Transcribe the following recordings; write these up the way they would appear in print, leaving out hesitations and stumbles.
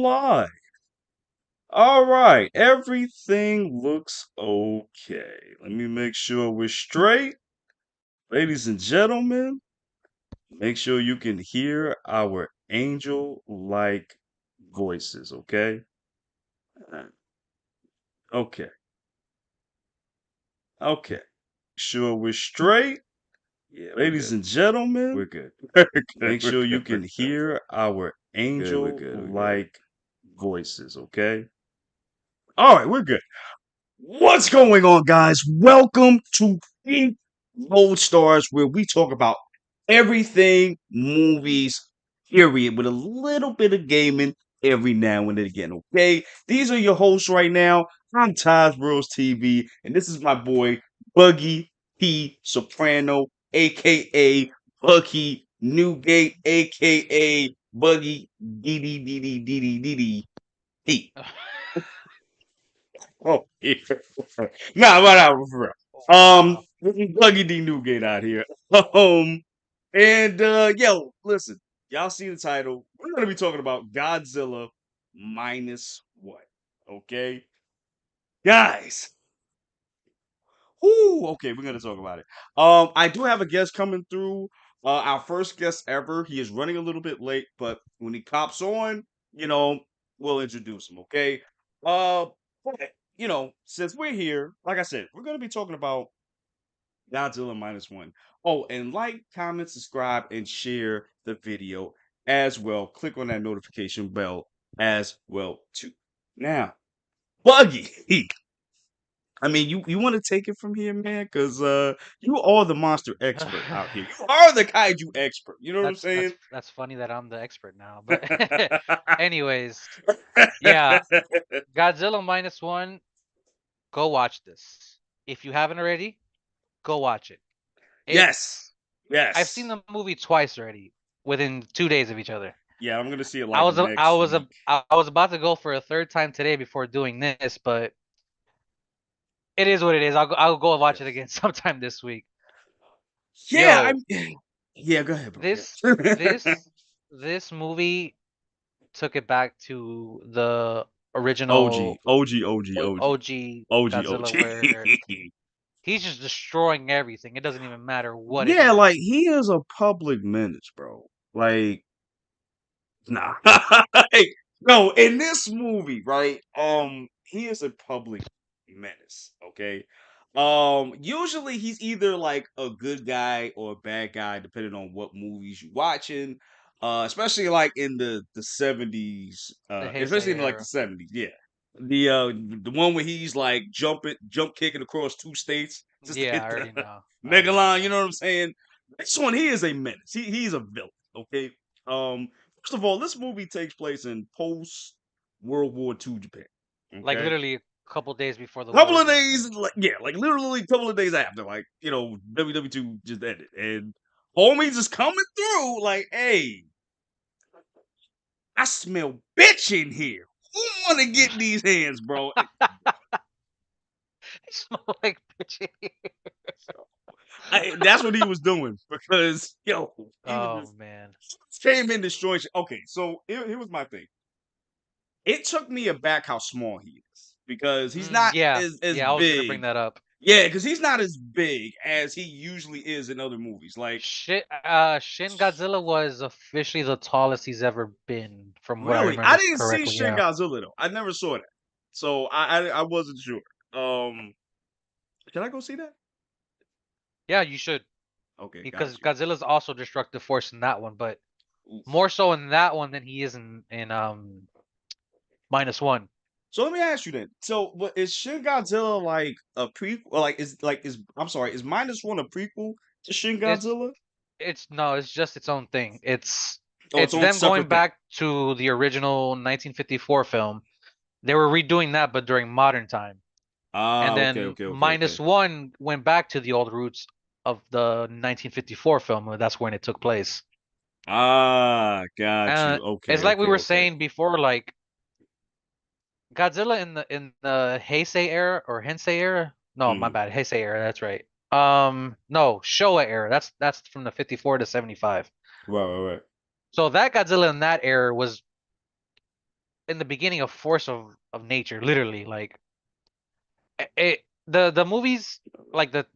live. All right, everything looks okay. Let me make sure we're straight. Ladies and gentlemen, make sure you can hear our angel-like voices, okay? Uh, Okay, okay. Sure we're straight. Yeah, we're Ladies good. and gentlemen, We're good. make We're sure you good. We're can good. hear our We're good. We're good. angel-like voices, okay? All right, we're good. What's going on, guys? Welcome to Geek Lodestars, where we talk about everything movies, period, with a little bit of gaming every now and again. Okay, these are your hosts right now. I'm tais.worldtv, and this is my boy Buggy P Soprano, aka Buggy Newgate, aka Buggy D D D D D D D D. Oh, yeah. Nah, for real. Wow. Buggy D Newgate out here. Yo, listen, y'all see the title. We're gonna be talking about Godzilla minus one. Okay, guys. Whoo, okay, we're gonna talk about it. I do have a guest coming through. Our first guest ever. He is running a little bit late, but when he pops on, we'll introduce him. Okay. Uh, but since we're here, like I said, we're gonna be talking about Godzilla minus one. Oh, and like, comment, subscribe, and share the video as well. Click on that notification bell as well too. Now, Buggy. I mean, you want to take it from here, man, because you are the monster expert out here. You are the kaiju expert. You know what I'm that's saying? that's that's funny that I'm the expert now. But anyways, yeah, Godzilla minus one. Go watch this. If you haven't already, go watch it. It. Yes, I've seen yes, the movie twice already within 2 days of each other. yeah. I'm gonna see it I like was a, I next was week. a, I was about to go for a third time today before doing this, but it is what it is. I'll go and watch it Yes. again sometime this week. Yeah, Yo, yeah. Go ahead, bro. this Yeah. this this movie took it back to the OG, original OG, OG, OG, OG OG, Godzilla, where OG. he's just destroying everything. It doesn't even matter what it Yeah, like is. he is a public menace, bro. Like, nah. Like, no, in this movie, right? He is a public menace, okay? Usually he's either like a good guy or a bad guy, depending on what movies you're watching. Especially like in the 70s, The especially Heisei in like the era. 70s, yeah. The one where he's like jump kicking across two states just to Yeah, hit I the already know. I already Megalon, you know. know what I'm saying? This one, he is a menace. He's a villain. Okay. Um, First of all, this movie takes place in post World War II Japan. Like Okay. literally a couple days before the Couple war of even days, ended. like yeah, like literally a couple of days after, like WW2 just ended, and homies is coming through, like, hey, I smell bitch in here. Who want to get these hands, bro? I smell like bitch. That's what he was doing because he was Oh just man. came in destroying shit. Okay, so here was my thing. It took me aback how small he is because he's not Yeah, as yeah. I was gonna bring big. that up. Yeah, because he's not as big as he usually is in other movies. Like, Shin Godzilla was officially the tallest he's ever been, from what I really, I remember didn't see correctly. Shin Yeah, Godzilla though. I never saw that, so I wasn't sure. Um, can I go see that? yeah. You should, Okay, because got you. Godzilla's also destructive force in that one, but Oof. more so in that one than he is in minus one. So let me ask you then. So, what is Shin Godzilla like a prequel? Or is I'm sorry, is minus one a prequel to Shin It's Godzilla? it's no, it's just its own thing. It's Oh, its it's own them going separate thing. back to the original 1954 film. They were redoing that, but during modern time. Ah, And okay, then okay, okay, okay. minus one went back to the old roots of the 1954 film. And that's when it took place. Ah, got you. It's Okay, like we okay, were okay. saying before, like Godzilla in the Heisei era or Hensei era. No, my Mhm. bad, Heisei era. That's right. No, Showa era. That's from the 54 to 75. Right, right, right. So that Godzilla in that era was in the beginning a force of nature, literally. Like the movies, like the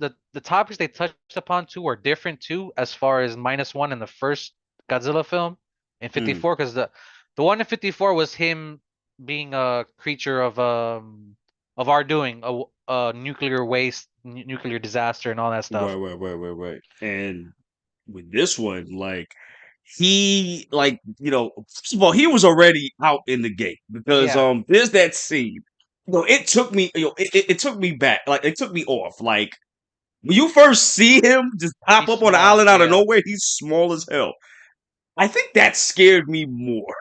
topics they touched upon too are different too, as far as -1 in the first Godzilla film in Mm. '54, because the one in '54 was him being a creature of our doing, a nuclear waste, nuclear disaster, and all that Right, stuff. right. And with this one, like he, like first of all, he was already out in the gate because Yeah, there's that scene. It took me, it took me back, like it took me off. Like when you first see him just pop he's up on the small. island out of Yeah. nowhere, he's small as hell. I think that scared me more.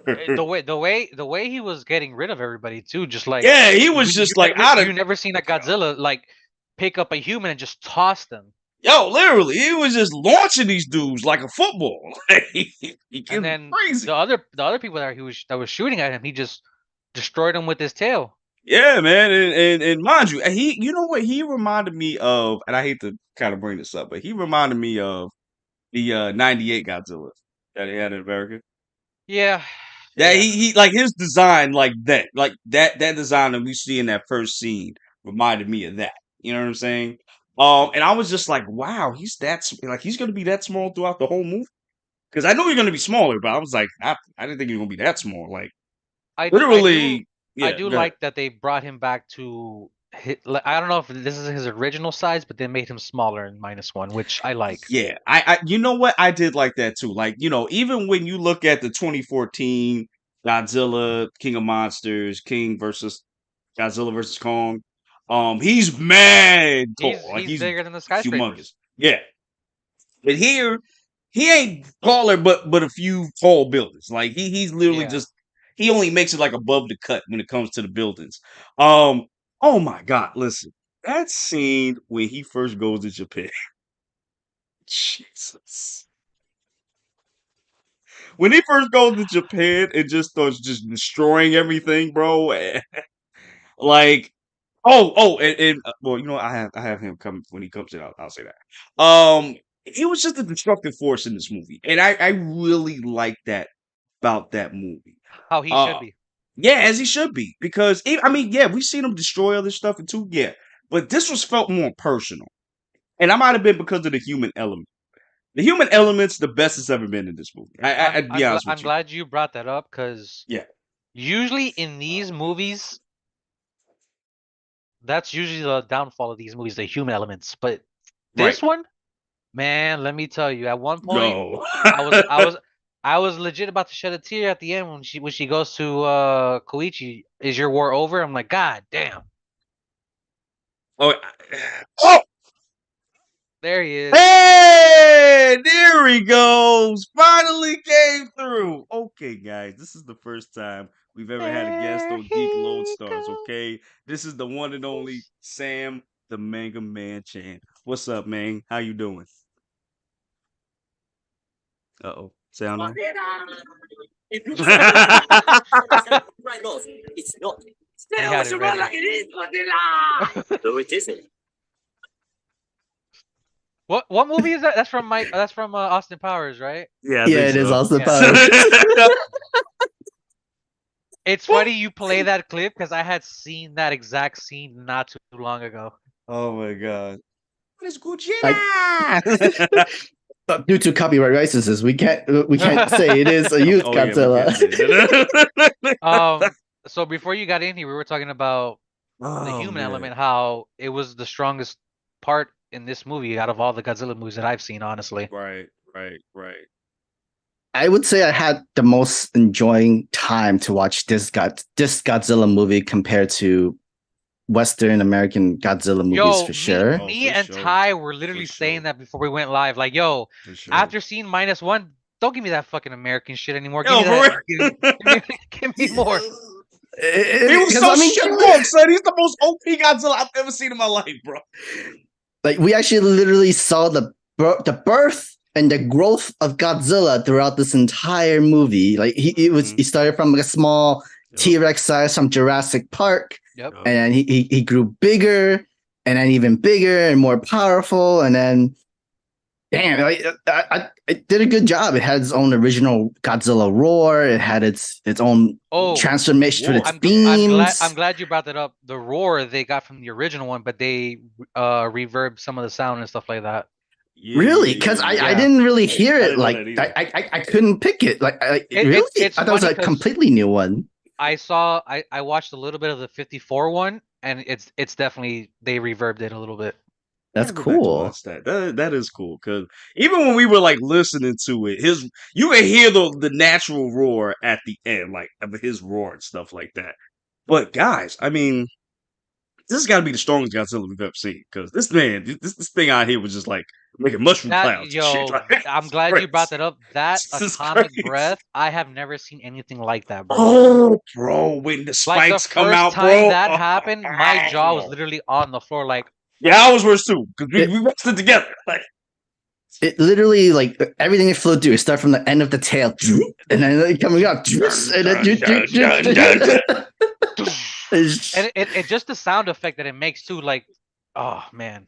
The way he was getting rid of everybody too, just like Yeah, he was you just like never out of you never seen a Godzilla like pick up a human and just toss them. literally, he was just launching these dudes like a football. Like, he And getting then crazy. the other people that was shooting at him, he just destroyed them with his tail. Yeah, man, and mind you, he, you know what he reminded me of, and I hate to kind of bring this up, but he reminded me of the '98 Godzilla that they had in America. Yeah, Yeah, yeah. he like his design, like that design that we see in that first scene reminded me of that. You know what I'm saying? And I was just like, wow, like he's gonna be that small throughout the whole movie. Because I know you're gonna be smaller, but I was like, I didn't think he was gonna be that small. Like I do I do literally, I yeah. do Go ahead. like that they brought him back to I don't know if this is his original size, but they made him smaller in -1, which I like. Yeah, you know what? I did like that too. Like, even when you look at the 2014 Godzilla, King of Monsters, King versus Godzilla versus Kong, he's mad tall. He's Like he's he's bigger than the humongous. skyscrapers. Yeah. But here, he ain't taller but a few tall buildings. Like he's literally Yeah. just he only makes it like above the cut when it comes to the buildings. Um, oh my god, listen. That scene when he first goes to Japan. Jesus. When he first goes to Japan and just starts just destroying everything, bro. Like, well, I have him come when he comes in. I'll say that. He was just a destructive force in this movie, and I really like that about that movie. How he should Uh, be. yeah, as he should be, because I mean, yeah, we've seen him destroy other stuff and too, yeah, but this was felt more personal, and I might have been because of the human element. The human element's the best it's ever been in this movie. I'd be honest I'm with you. glad you brought that up, because Yeah, usually in these movies, that's usually the downfall of these movies, the human elements. But right. this one, man, let me tell you, at one point, Yo. I was I was I was legit about to shed a tear at the end when she goes to Koichi. Is your war over? I'm like, God damn, Oh, oh, there he is. hey, there he goes. Finally came through. Okay, guys, this is the first time we've ever had a guest There on Geek he Lodestars. goes. Okay, this is the one and only Sam, the Manga Man Chan. What's up, man? How you doing? Uh-oh, sound on? It looks like right north. It's not. He Still, had it's it run ready. like it is, Godzilla! No, it isn't. What movie is that? That's from Austin Powers, right? Yeah, I Yeah, think it is so. Austin Yeah. Powers. It's funny you play that clip because I had seen that exact scene not too long ago. Oh my god. What is Like, Godzilla? but due to copyright licenses, we can't say it is a youth Oh yeah, we Godzilla. can't say that. So before you got in here, we were talking about the Oh human man. element, how it was the strongest part in this movie out of all the Godzilla movies that I've seen, honestly. Right. I would say I had the most enjoying time to watch this Godzilla movie compared to Western American Godzilla movies Yo, for me sure. Oh, me for and sure. Ty were For literally saying sure. that before we went live. Like, yo, For sure. after seeing -1, don't give me that fucking American shit anymore. Give Yo, me for that. real. Give me more. He was Because so I mean, strong, son. He's the most OP Godzilla I've ever seen in my life, bro. like we actually literally saw the birth and the growth of Godzilla throughout this entire movie. Like he started from like a small T-Rex size from Jurassic Park, Yep. and then he grew bigger, and then even bigger and more powerful, and then Damn, it did a good job. It had its own original Godzilla roar. It had its own transformation with its beams. I'm glad you brought that up. The roar they got from the original one, but they reverbed some of the sound and stuff like that. Really? Because I didn't really hear it. Like I couldn't pick it. Like really, I thought it was a completely new one. I watched a little bit of the 54 one, and it's definitely they reverbed it a little bit. That's cool. That is cool because even when we were like listening to it, you can hear the natural roar at the end, like of his roar and stuff like that. But guys, I mean, this has got to be the strongest Godzilla we've ever seen because this thing out here was just like making mushroom clouds. Yo, I'm glad you brought that up. That atomic breath, I have never seen anything like that, bro. Oh, bro, when the spikes come out, bro. The first time that happened, my jaw was literally on the floor, like. Yeah, I was worse too because we watched it together. Like, it literally, like everything it flew through. It started from the end of the tail, and then coming up, and then it just the sound effect that it makes too. Like, oh man,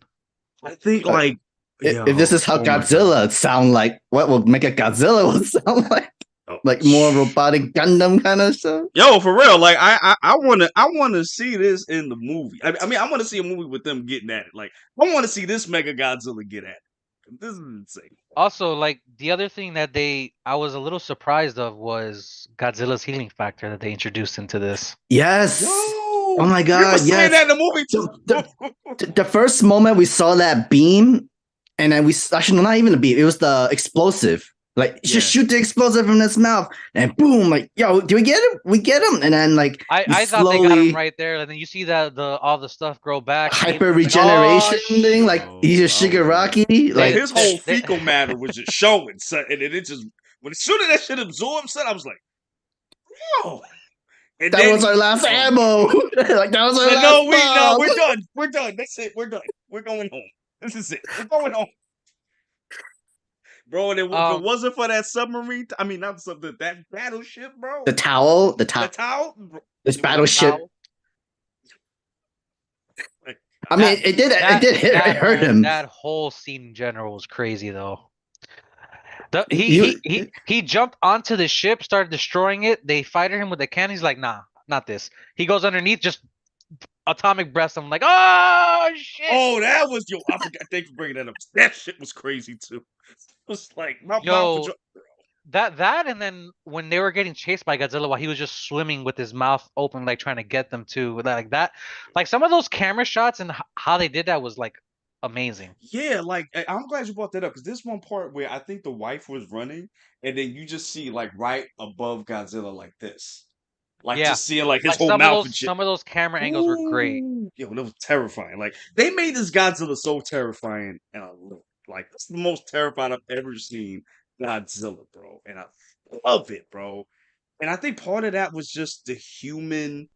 I think like if this is how Godzilla sound like, what will make a Godzilla will sound like? Like more robotic Gundam kind of stuff. Yo, for real. Like I want to see this in the movie. I mean, I want to see a movie with them getting at it. Like I want to see this Mega Godzilla get at it. This is insane. Also, like the other thing that I was a little surprised of was Godzilla's healing factor that they introduced into this. Yes. Yo, oh my god. You were that in the movie too. The first moment we saw that beam, and then actually not even the beam. It was the explosive. Like just shoot the explosive from his mouth, and boom! Like, yo, do we get him? We get him, and then like I thought they got him right there, and then you see that all the stuff grow back, hyper regeneration thing. Like he's a Shigaraki. Like his whole fecal matter was just showing, son, and it just when as soon as that shit absorbed, son, I was like, yo. And that was our last ammo. Like that was our last. We're done. We're done. That's it. We're done. We're going home. This is it. We're going home. Bro, and if it wasn't for that submarine, I mean, not something that battleship, bro. The towel. This battleship. I mean, it did hurt him. That whole scene in general was crazy, though. He jumped onto the ship, started destroying it. They fighted him with the cannon. He's like, nah, not this. He goes underneath, just atomic breath. I'm like, oh shit. Oh, that was I forgot. Thank you for bringing that up. That shit was crazy too. It was like my mouth. That and then when they were getting chased by Godzilla while he was just swimming with his mouth open, like trying to get them to like that. Like some of those camera shots and how they did that was like amazing. Yeah, like I'm glad you brought that up because this one part where I think the wife was running, and then you just see like right above Godzilla like this. Like just seeing like his whole mouth and shit. Some of those camera angles were great. Yo, that was terrifying. Like they made this Godzilla so terrifying, and I love it. Like that's the most terrified I've ever seen Godzilla, bro. And I love it, bro. And I think part of that was just the human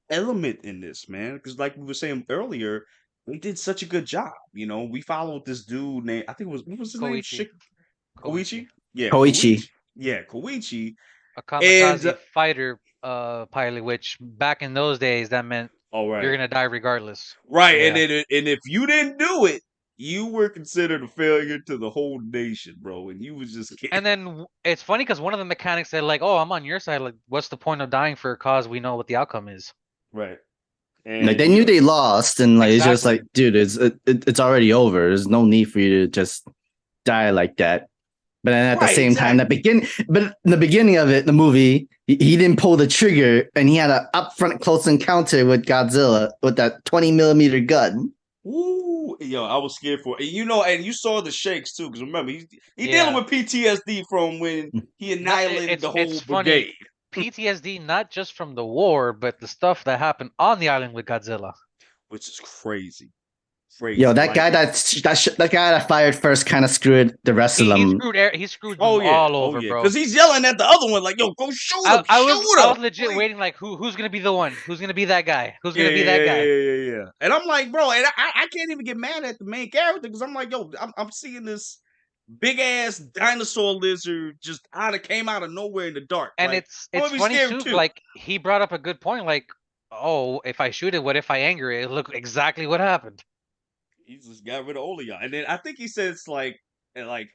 element in this, man. Because like we were saying earlier, they did such a good job. You know, we followed this dude named what was his name? Koichi? Yeah, Koichi. Yeah, Koichi. A kamikaze fighter pilot, which back in those days that meant you're gonna die regardless. Right, yeah. and if you didn't do it, you were considered a failure to the whole nation, bro. And you was just kidding. And then it's funny because one of the mechanics said like, "Oh, I'm on your side. Like, what's the point of dying for a cause we know what the outcome is?" Right. And like they knew they lost, and like it's just like, dude, it's already over. There's no need for you to just die like that. But then at the same time, in the beginning of it, the movie, he didn't pull the trigger, and he had an upfront close encounter with Godzilla with that 20mm gun. Ooh, yo, I was scared for it. You know, and you saw the shakes too, because remember, he's dealing with PTSD from when he annihilated the whole brigade. PTSD, not just from the war, but the stuff that happened on the island with Godzilla, which is crazy. Yo, that guy that fired first kind of screwed the rest of them. He screwed them all over, bro. Because he's yelling at the other one like, "Yo, go shoot him!" I was legit waiting like, who's gonna be the one? Who's gonna be that guy? Who's gonna be that guy? Yeah. And I'm like, bro, and I can't even get mad at the main character because I'm like, yo, I'm seeing this big ass dinosaur lizard just came out of nowhere in the dark. And like, it's funny too. Like he brought up a good point. Like, oh, if I shoot it, what if I anger it? Look exactly what happened. He just got rid of all of y'all. And then I think he says like and like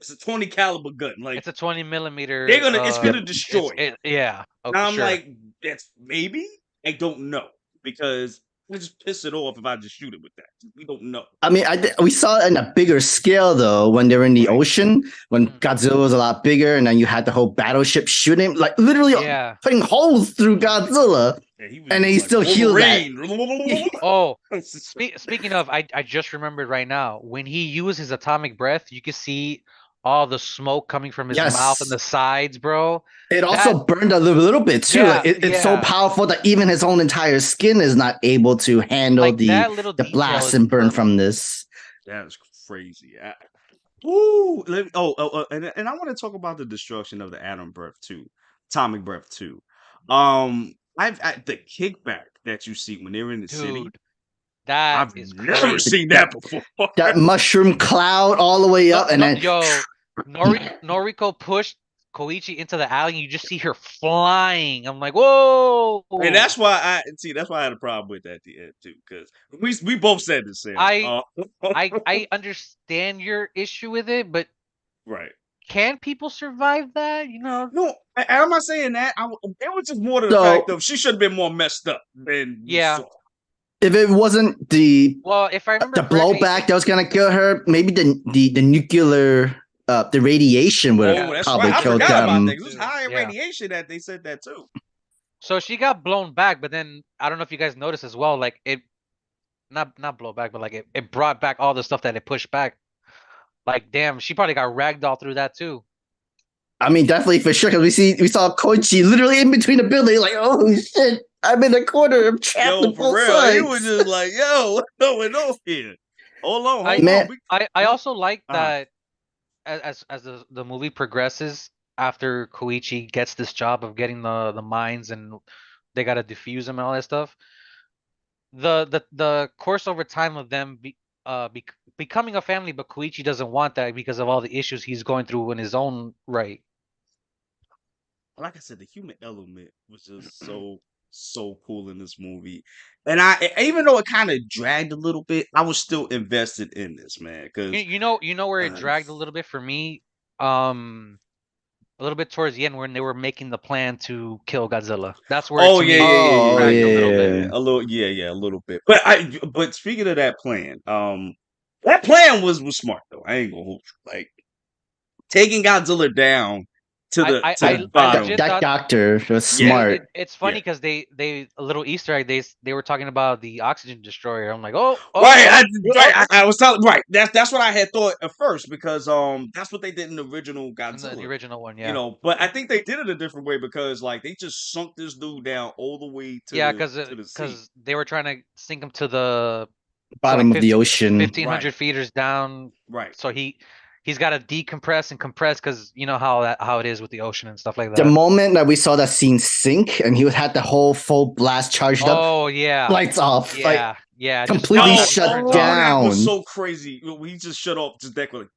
it's a 20 caliber gun. Like It's a 20 millimeter. it's gonna destroy. Yeah. Okay, Now I'm sure. like, that's maybe I don't know because I just piss it off if I just shoot it with that. We don't know. I mean, we saw it in a bigger scale though when they were in the Right. ocean when Mhm. Godzilla was a lot bigger, and then you had the whole battleship shooting, like literally Yeah. putting holes through Godzilla, And he was and then just he like, still healed that. Wolverine. Oh, speaking of, I just remembered right now when he used his atomic breath, you could see all the smoke coming from his mouth and Yes. the sides, bro. It also burned a little bit too. Yeah, Like it's so yeah. powerful that even his own entire skin is not able to handle Like that little the detail blast is and burn perfect. from this. That's crazy. And I want to talk about the destruction of the atom breath too, atomic breath too. The kickback that you see when they're in the city. Dude, that I've is never crazy. seen that before. That mushroom cloud all the way up, and then Noriko pushed Koichi into the alley and you just see her flying. I'm like, whoa. And that's why I had a problem with that at the end too, because we both said the same. I understand your issue with it, but Right. can people survive that? You know? No, I'm not saying that. It was just more to the So- fact of she should have been more messed up than we Yeah. saw. if it wasn't Well, if I remember the correctly, blowback that was gonna kill her, maybe the nuclear the radiation would have Oh, that's probably right. I killed forgot about them. that. 'Cause it was high in Yeah. radiation that they said that too. so she got blown back, but then I don't know if you guys noticed as well, like it not blow back, but like it brought back all the stuff that it pushed back. Like, damn, she probably got ragdoll through that too. I mean, definitely for sure, because we saw Koichi literally in between the building, like, oh shit, I'm in the corner, I'm trapped Yo, on for both real, sides. he was just like, "Yo, what's going on here? Hold on, hold Man. on." I also like Uh-huh. that as the movie progresses, after Koichi gets this job of getting the mines and they gotta defuse them and all that stuff. The course over time of them becoming a family, but Koichi doesn't want that because of all the issues he's going through in his own right. Like I said, the human element was just so cool in this movie, and even though it kind of dragged a little bit, I was still invested in this, man. Because You know where it dragged a little bit for me, a little bit towards the end when they were making the plan to kill Godzilla. That's where oh to yeah, me, yeah, dragged a little yeah. bit. a little bit. But speaking of that plan, that plan was smart though. I ain't gonna hold you. Like taking Godzilla down to the I bottom. legit That thought doctor was Yeah. smart. it's funny because they a little Easter egg, they were talking about the oxygen destroyer. I'm like, oh, I was telling that's what I had thought at first because that's what they did in the original in Godzilla. the original one, yeah. You know, but I think they did it a different way because like they just sunk this dude down all the way to Yeah, to the sea. because they were trying to sink him to the Bottom of the ocean. 1,500 Right. feet down. Right. So he's got to decompress and compress because you know how it is with the ocean and stuff like The that. moment that we saw that scene sink and he had the whole full blast charged up, Oh yeah, lights off, like yeah, completely just shut turns off. down. That was so crazy. He just shut off just that quickly.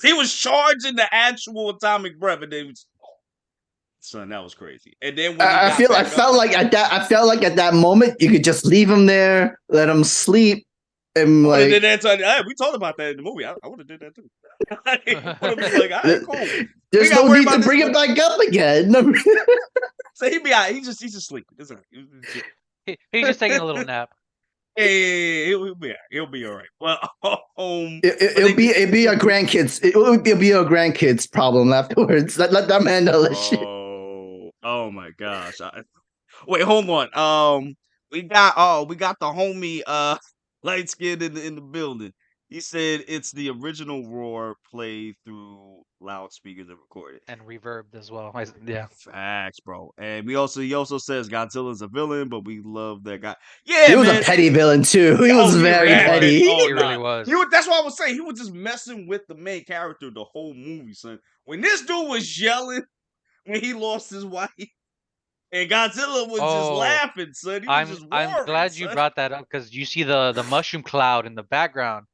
He was charging the actual atomic breath, and then son, that was crazy. And then when I felt like at that moment you could just leave him there, let him sleep, and I like did that we talked about that in the movie. I would have did that too. I would have been like, all right, cool. there's gotta no worry need about to this bring it back up again. So he'd be all right. He's just sleeping. It's all right. He's just taking a little nap. Hey, he'll be all right. He'll be all right. Well, It'll be our grandkids. It'll be our grandkids' problem afterwards. Let them handle the shit. Oh my gosh. Wait, hold on. We got the homie light skinned in the building. He said it's the original Roar played through loudspeakers and recorded. And reverbed as well. Yeah. Facts, bro. And he also says Godzilla's a villain, but we love that guy. Yeah, He was man. a petty villain too. He was very petty. He really was. That's what I was saying. He was just messing with the main character the whole movie, son. When this dude was yelling when he lost his wife, and Godzilla was just laughing, son. He was just roaring, I'm glad you brought that up because you see the mushroom cloud in the background.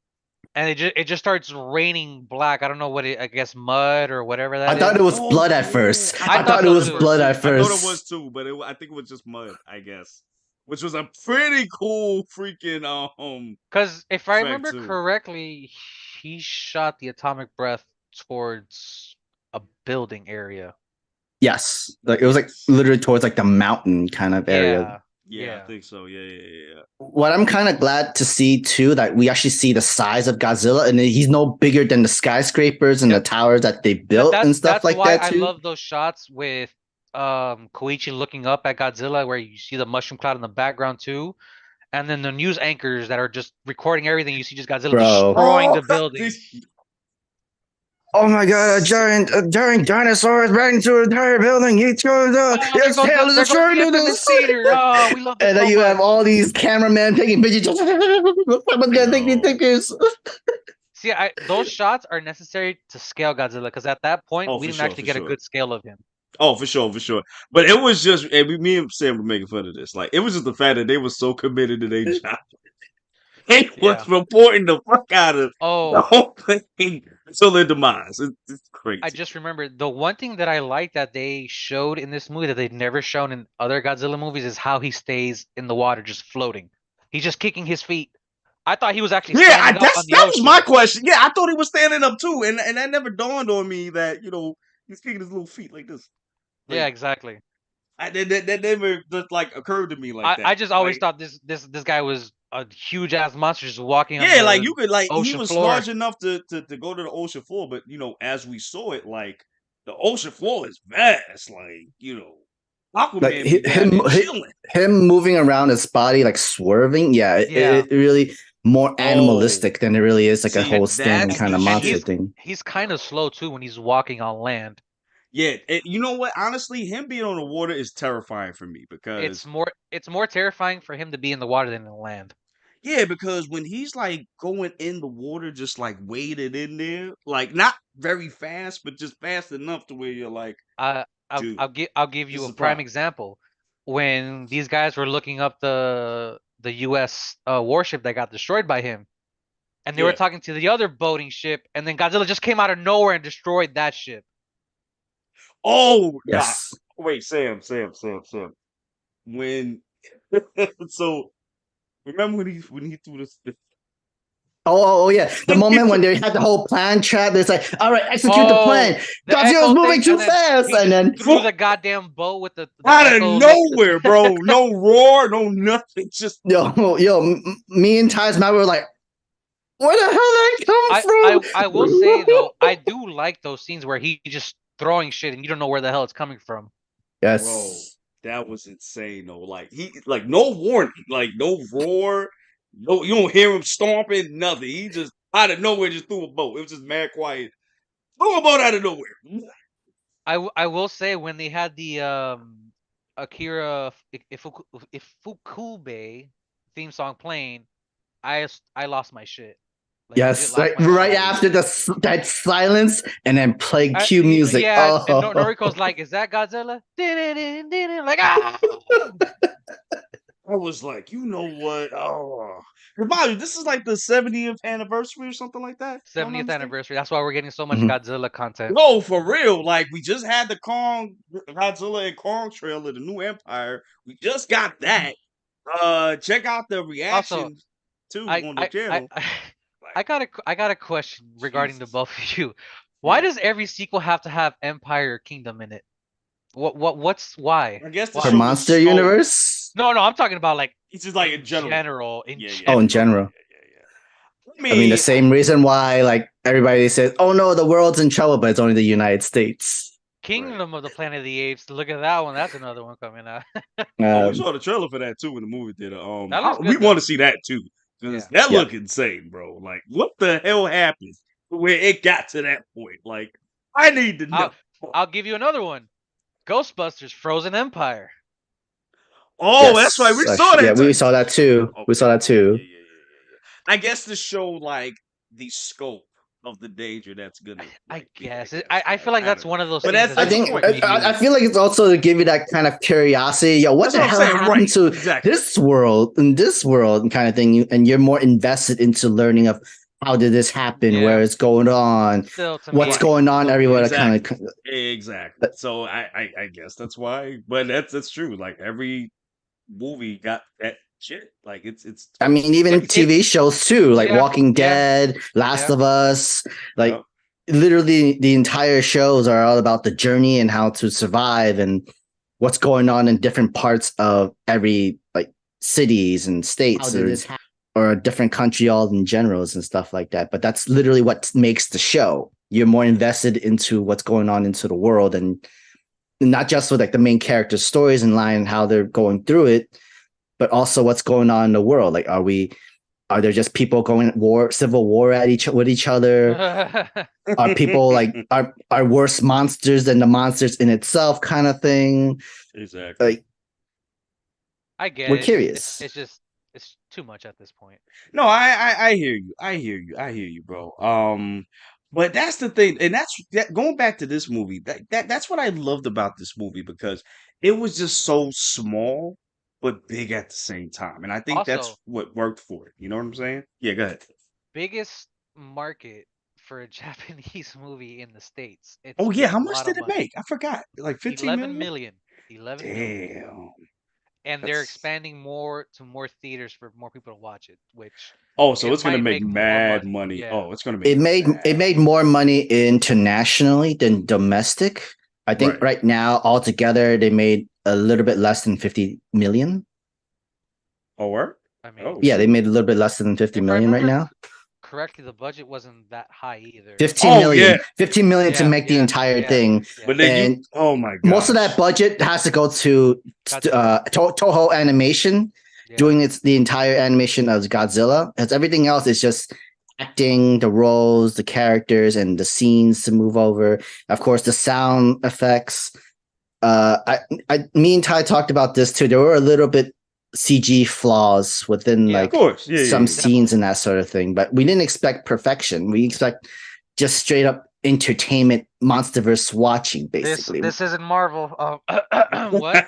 And it just starts raining black. I don't know what I guess mud or whatever that is. I thought it was blood at first. I thought it was so, blood at first. I thought it was too, but I think it was just mud, I guess. Which was a pretty cool freaking because if I remember too. correctly, he shot the atomic breath towards a building area. Yes, like it was like literally towards like the mountain kind of area. Yeah. Yeah, I Yeah. think so. Yeah. What I'm kind of glad to see too, that we actually see the size of Godzilla, and he's no bigger than the skyscrapers and the Yep. towers that they built and stuff That's like why that I too. love those shots with Koichi looking up at Godzilla, where you see the mushroom cloud in the background too, and then the news anchors that are just recording everything. You see just Godzilla Bro. destroying the building. Oh my god, a giant dinosaur is riding through the entire building. Its tail is There goes destroying the infamous this. theater. Oh, we love this And then so you much. have all these cameramen taking pictures. Someone's gonna take these No. pictures. See, those shots are necessary to scale Godzilla, because at that point Oh, we for didn't sure, actually for get a sure. good scale of him. Oh, for sure. But it was just, and me and Sam were making fun of this. Like, it was just the fact that they were so committed to their job. They was reporting the fuck out of the Oh, whole thing until their demise. It's crazy. I just remembered the one thing that I like that they showed in this movie that they've never shown in other Godzilla movies is how he stays in the water just floating. He's just kicking his feet. I thought he was actually Yeah, standing up on the that was ocean. my question. Yeah, I thought he was standing up too, and that never dawned on me that he's kicking his little feet like this. Like, Yeah, exactly. that never just like occurred to me like that. I just always Like, thought this guy was a huge ass monster just walking on yeah, the like you could like he ocean was floor. large enough to go to the ocean floor, but as we saw it, like the ocean floor is vast. Like Aquaman Like be down there chilling. him moving around his body, like swerving. Yeah, Yeah. it really more animalistic than it really is like a See, whole standing that's kind the of monster shit. thing. He's kind of slow too when he's walking on land. Yeah, you know what? Honestly, him being on the water is terrifying for me It's because more terrifying for him to be in the water than in the land. yeah, because when he's like going in the water, just like waded in there, like not very fast, but just fast enough to where you're like, dude, I'll give this you is a a prime problem. example. When these guys were looking up the U.S. Warship that got destroyed by him, and they were Yeah. talking to the other boating ship, and then Godzilla just came out of nowhere and destroyed that ship. Oh, Yes. nah. Wait, Sam. When so remember when he threw this Oh yeah. The moment when they had the whole plan trap, it's like, all right, execute the plan. The Godzilla's echo moving thing, too and then fast. he And just then threw the goddamn boat with the out of echo nowhere, bro. No roar, no nothing. Just me and Ty's mouth were like, where the hell did that come from? I will say though, I do like those scenes where he just throwing shit and you don't know where the hell it's coming from. Yes. bro, that was insane though. Like he like no warning, like no roar, no you don't hear him stomping, nothing. He just out of nowhere just threw a boat. It was just mad quiet. Threw a boat out of nowhere. I will say when they had the Akira Ifukube theme song playing, I lost my shit. Like, Yes, legit lost like my right shit. after that silence and then play cue music. Yeah, Oh. and Noriko's like, "Is that Godzilla?" Like, ah! I was like, you know what? Oh, remind you, this is like the 70th anniversary or something like that. if I'm not 70th mistaken. anniversary. That's why we're getting so much Mhm. Godzilla content. No, for real. Like we just had the Godzilla and Kong trailer, the new Empire. We just got that. Check out the reaction too on the channel. I got a question regarding the both of you. Why Yeah. does every sequel have to have Empire or Kingdom in it? What's why? I guess to Why? For show the Monster scope. Universe? No, I'm talking about like It's just like in general. Yeah. Oh, in general. Yeah. I mean, the same reason why like everybody says, "Oh no, the world's in trouble," but it's only the United States. Kingdom of the Planet of the Apes. Look at that one. That's another one coming out. We saw the trailer for that too in the movie theater. That looks We good, want though. to see that too. Because Yeah. that look insane, bro. Like, what the hell happened where it got to that point? Like, I need to know. I'll give you another one. Ghostbusters: Frozen Empire. Oh, that's right. We saw that. Yeah, we saw that too. Okay. We saw that too. Yeah. I guess to show like the scope of the danger that's gonna. I guess. I feel like that's one of those But things. that's I think point. I feel like it's also to give you that kind of curiosity. Yo, what That's the what I'm hell saying, happened right, to exactly. this world and kind of thing, and you're more invested into learning of how did this happen, Yeah. where it's going on, Still, to what's me, going on still- everywhere. Exactly. Kind of Exactly. So I guess that's why. But that's true. Like every movie got that shit. Like it's. I mean, even It's- TV shows too, like yeah, Walking yeah, Dead, Last yeah. of Us, like Yep. literally the entire shows are all about the journey and how to survive and what's going on in different parts of every like cities and states or a different country all in generals and stuff like that. But that's literally what makes the show. You're more invested into what's going on into the world and not just with like the main characters' stories in line and how they're going through it, but also what's going on in the world. Like, are there just people going civil war at with each other? Are people like are worse monsters than the monsters in itself, kind of thing? Exactly. Like, I get we're it. curious. It's just it's too much at this point. No, I hear you. I hear you. I hear you, bro. But that's the thing, and going back to this movie. That's what I loved about this movie because it was just so small but big at the same time, and I think that's Also, what worked for it. You know what I'm saying? Yeah, go ahead. biggest market for a Japanese movie in the States. It's Oh yeah, made how a much lot did of it money. make? I forgot. Like 15 11 million? million. 11 million. Damn. And they're That's expanding more to more theaters for more people to watch it, which oh, so it it's gonna might make make more mad money. money. Yeah. Oh, it's gonna make It mad made more money internationally than domestic. I think Right. right now altogether they made a little bit less than 50 million. Oh, word? I mean, Oh Yeah, they shit. made a little bit less than 50 if I million right remember now. correctly, the budget wasn't that high either. 15 Oh million. yeah. 15 million to Yeah, make the yeah, entire yeah, thing. yeah. But then And oh my most of that gosh. budget has to go to Godzilla. Toho Animation Yeah. doing the entire animation of Godzilla. As everything else is just acting, the roles, the characters, and the scenes to move over. Of course, the sound effects. Me and Ty talked about this too. There were a little bit CG flaws within Yeah. Of like course. Yeah, some yeah. scenes and that sort of thing, but we didn't expect perfection. We expect just straight up entertainment, monsterverse watching, basically. This isn't Marvel. What?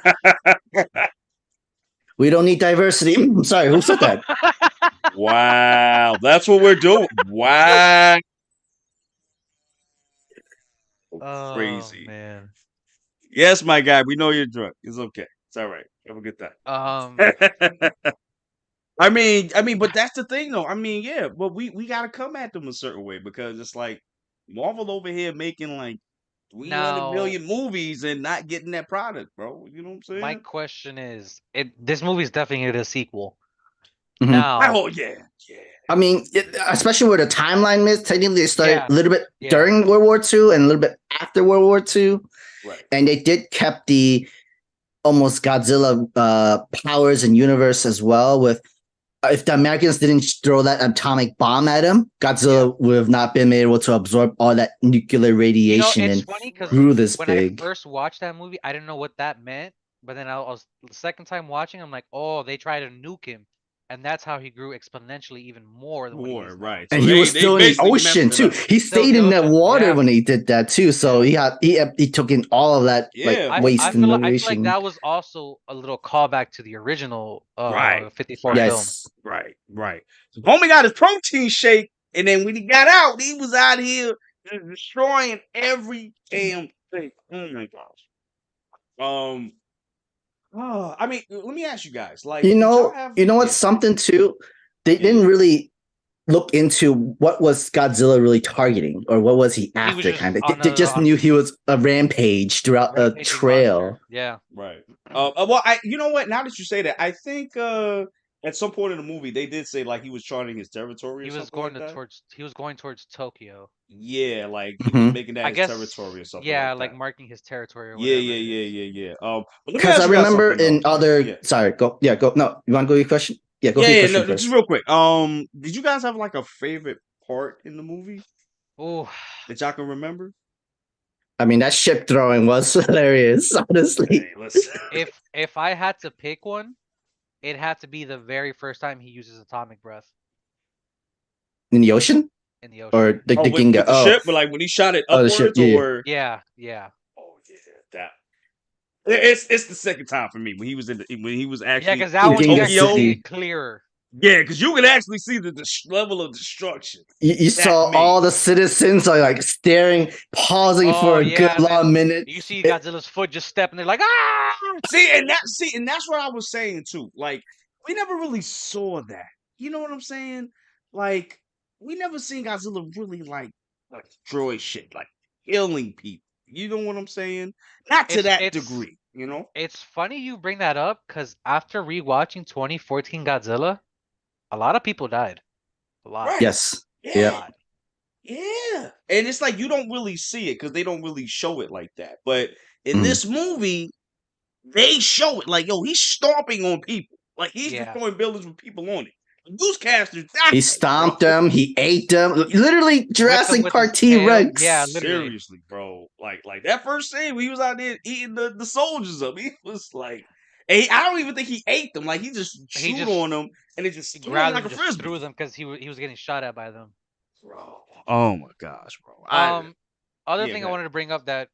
We don't need diversity. I'm sorry, who said that? Wow. That's what we're doing. Wow. Oh Crazy. man. Yes, my guy. We know you're drunk. It's okay. It's all right. Have a good Um. time. I mean, but that's the thing, though. I mean, yeah, but we gotta come at them a certain way because it's like Marvel over here making like 300 Now, million movies and not getting that product, bro. You know what I'm my saying? question is, this movie's definitely gonna get a sequel. Mhm. Now, Oh yeah, yeah. I mean, especially where the timeline is, technically they started Yeah, a little bit yeah. during World War II and a little bit after World War II. Right. And they did kept the almost Godzilla powers and universe as well. With if the Americans didn't throw that atomic bomb at him, Godzilla would have not been able to absorb all that nuclear radiation it's and funny because grew this when big. I first watched that movie, I didn't know what that meant. But then I was the second time watching, I'm like, oh, they tried to nuke him, and that's how he grew exponentially even more than what he More is now. right. And So he they was still in the basically ocean messed it too. up. He Still stayed the in that ocean, water yeah. when he did that too. So he took in all of that Yeah. like waste I and feel like radiation. that was also a little callback to the original Right. 54 Right. film. Yes. Right. So homie got his protein shake, and then when he got out, he was out here just destroying every damn thing. Oh my gosh. I mean, let me ask you guys. Like, You did y'all know, have? you know what's Yeah. something too? They Yeah. didn't really look into what was Godzilla really targeting or what was he He was after just kind of. on They just knew he was a rampage throughout a rampaging trail. monster. Yeah. Right. Well, you know what? Now that you say that, I think at some point in the movie they did say like he was charting his territory or He was something like going that. he was going towards Tokyo. Yeah, like he was Mhm. making that I his guess territory or something yeah, like like that. marking his territory or Yeah, whatever yeah, it yeah, is. yeah, yeah. But let me Because ask I you guys remember something in though. other. Yeah. Sorry, go. Yeah, go. No, you want to go your question? Yeah, go Yeah, for your yeah. question No, first. just real quick. Did you guys have like a favorite part in the movie Oh, that y'all can remember? I mean, that ship throwing was hilarious, honestly. Hey, listen. if I had to pick one, it had to be the very first time he uses atomic breath In the ocean? in the ocean. Or the with Ginga? the ship, but like when he shot it Oh, the ship, upwards, yeah. or Yeah. oh yeah, that. It's the second time for me when he was Yeah, actually because that In one you Ginga actually Tokyo. see City. it clearer. Yeah, because you can actually see the level of destruction. You saw all the citizens like staring, pausing for a good and then long minute. you see Godzilla's foot just step, and they're like, ah! See, and that's what I was saying too. Like we never really saw that. You know what I'm saying? Like, we never seen Godzilla really like destroy shit, like killing people. You know what I'm saying? Not to It's that it's degree, you know? it's funny you bring that up because after rewatching 2014 Godzilla, a lot of people died. A lot. Right. Yes. A Yeah. lot. Yeah. And it's like you don't really see it because they don't really show it like that. But in Mm. this movie, they show it like, yo, he's stomping on people. Like he's Yeah. destroying buildings with people on it. Newscasters He died, stomped bro. them. He ate them. Literally, Whipped him Jurassic with Park his tail. T-Rex. Yeah, literally. Seriously, bro. Like that first scene when he was out there eating the soldiers up, he was like, and I don't even think he ate them. Like he just He chewed just on them and it he just threw them grabbed like them a and just frisbee. threw them because he was getting shot at by them. Bro. Oh my gosh, bro. Other Yeah, thing go I ahead. wanted to bring up that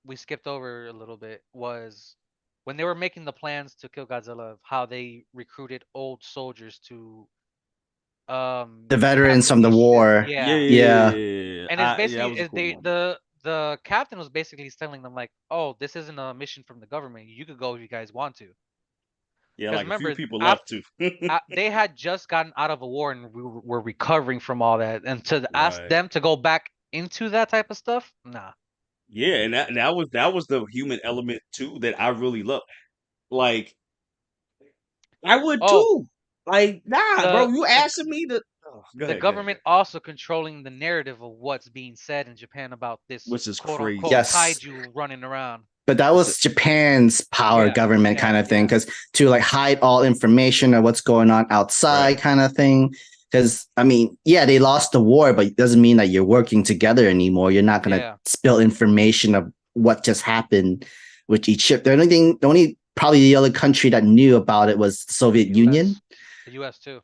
we skipped over a little bit was when they were making the plans to kill Godzilla, of how they recruited old soldiers to The veterans captain from the these ships. war. Yeah, Yeah. Yeah. And it's yeah, that basically was a cool they moment. the captain was basically telling them like, "Oh, this isn't a mission from the government. You could go if you guys want to." Yeah, Because like a few remember, people left too. they had just gotten out of a war and we were recovering from all that, and to ask Right. them to go back into that type of stuff, nah. Yeah, and that was the human element too that I really love. Like I would Oh, too. Like, nah, bro, the you the asking me to go the ahead, go ahead, go government ahead. also controlling the narrative of what's being said in Japan about this Which is quote crazy. unquote Yes. kaiju running around. But that It's was Japan's power Yeah, government kind of thing, because to like hide all information of what's going on outside right. kind of thing. Because I mean, yeah, they lost the war, but it doesn't mean that you're working together anymore. You're not gonna Yeah. spill information of what just happened with each ship. The only probably the other country that knew about it was the Soviet Union. The US too.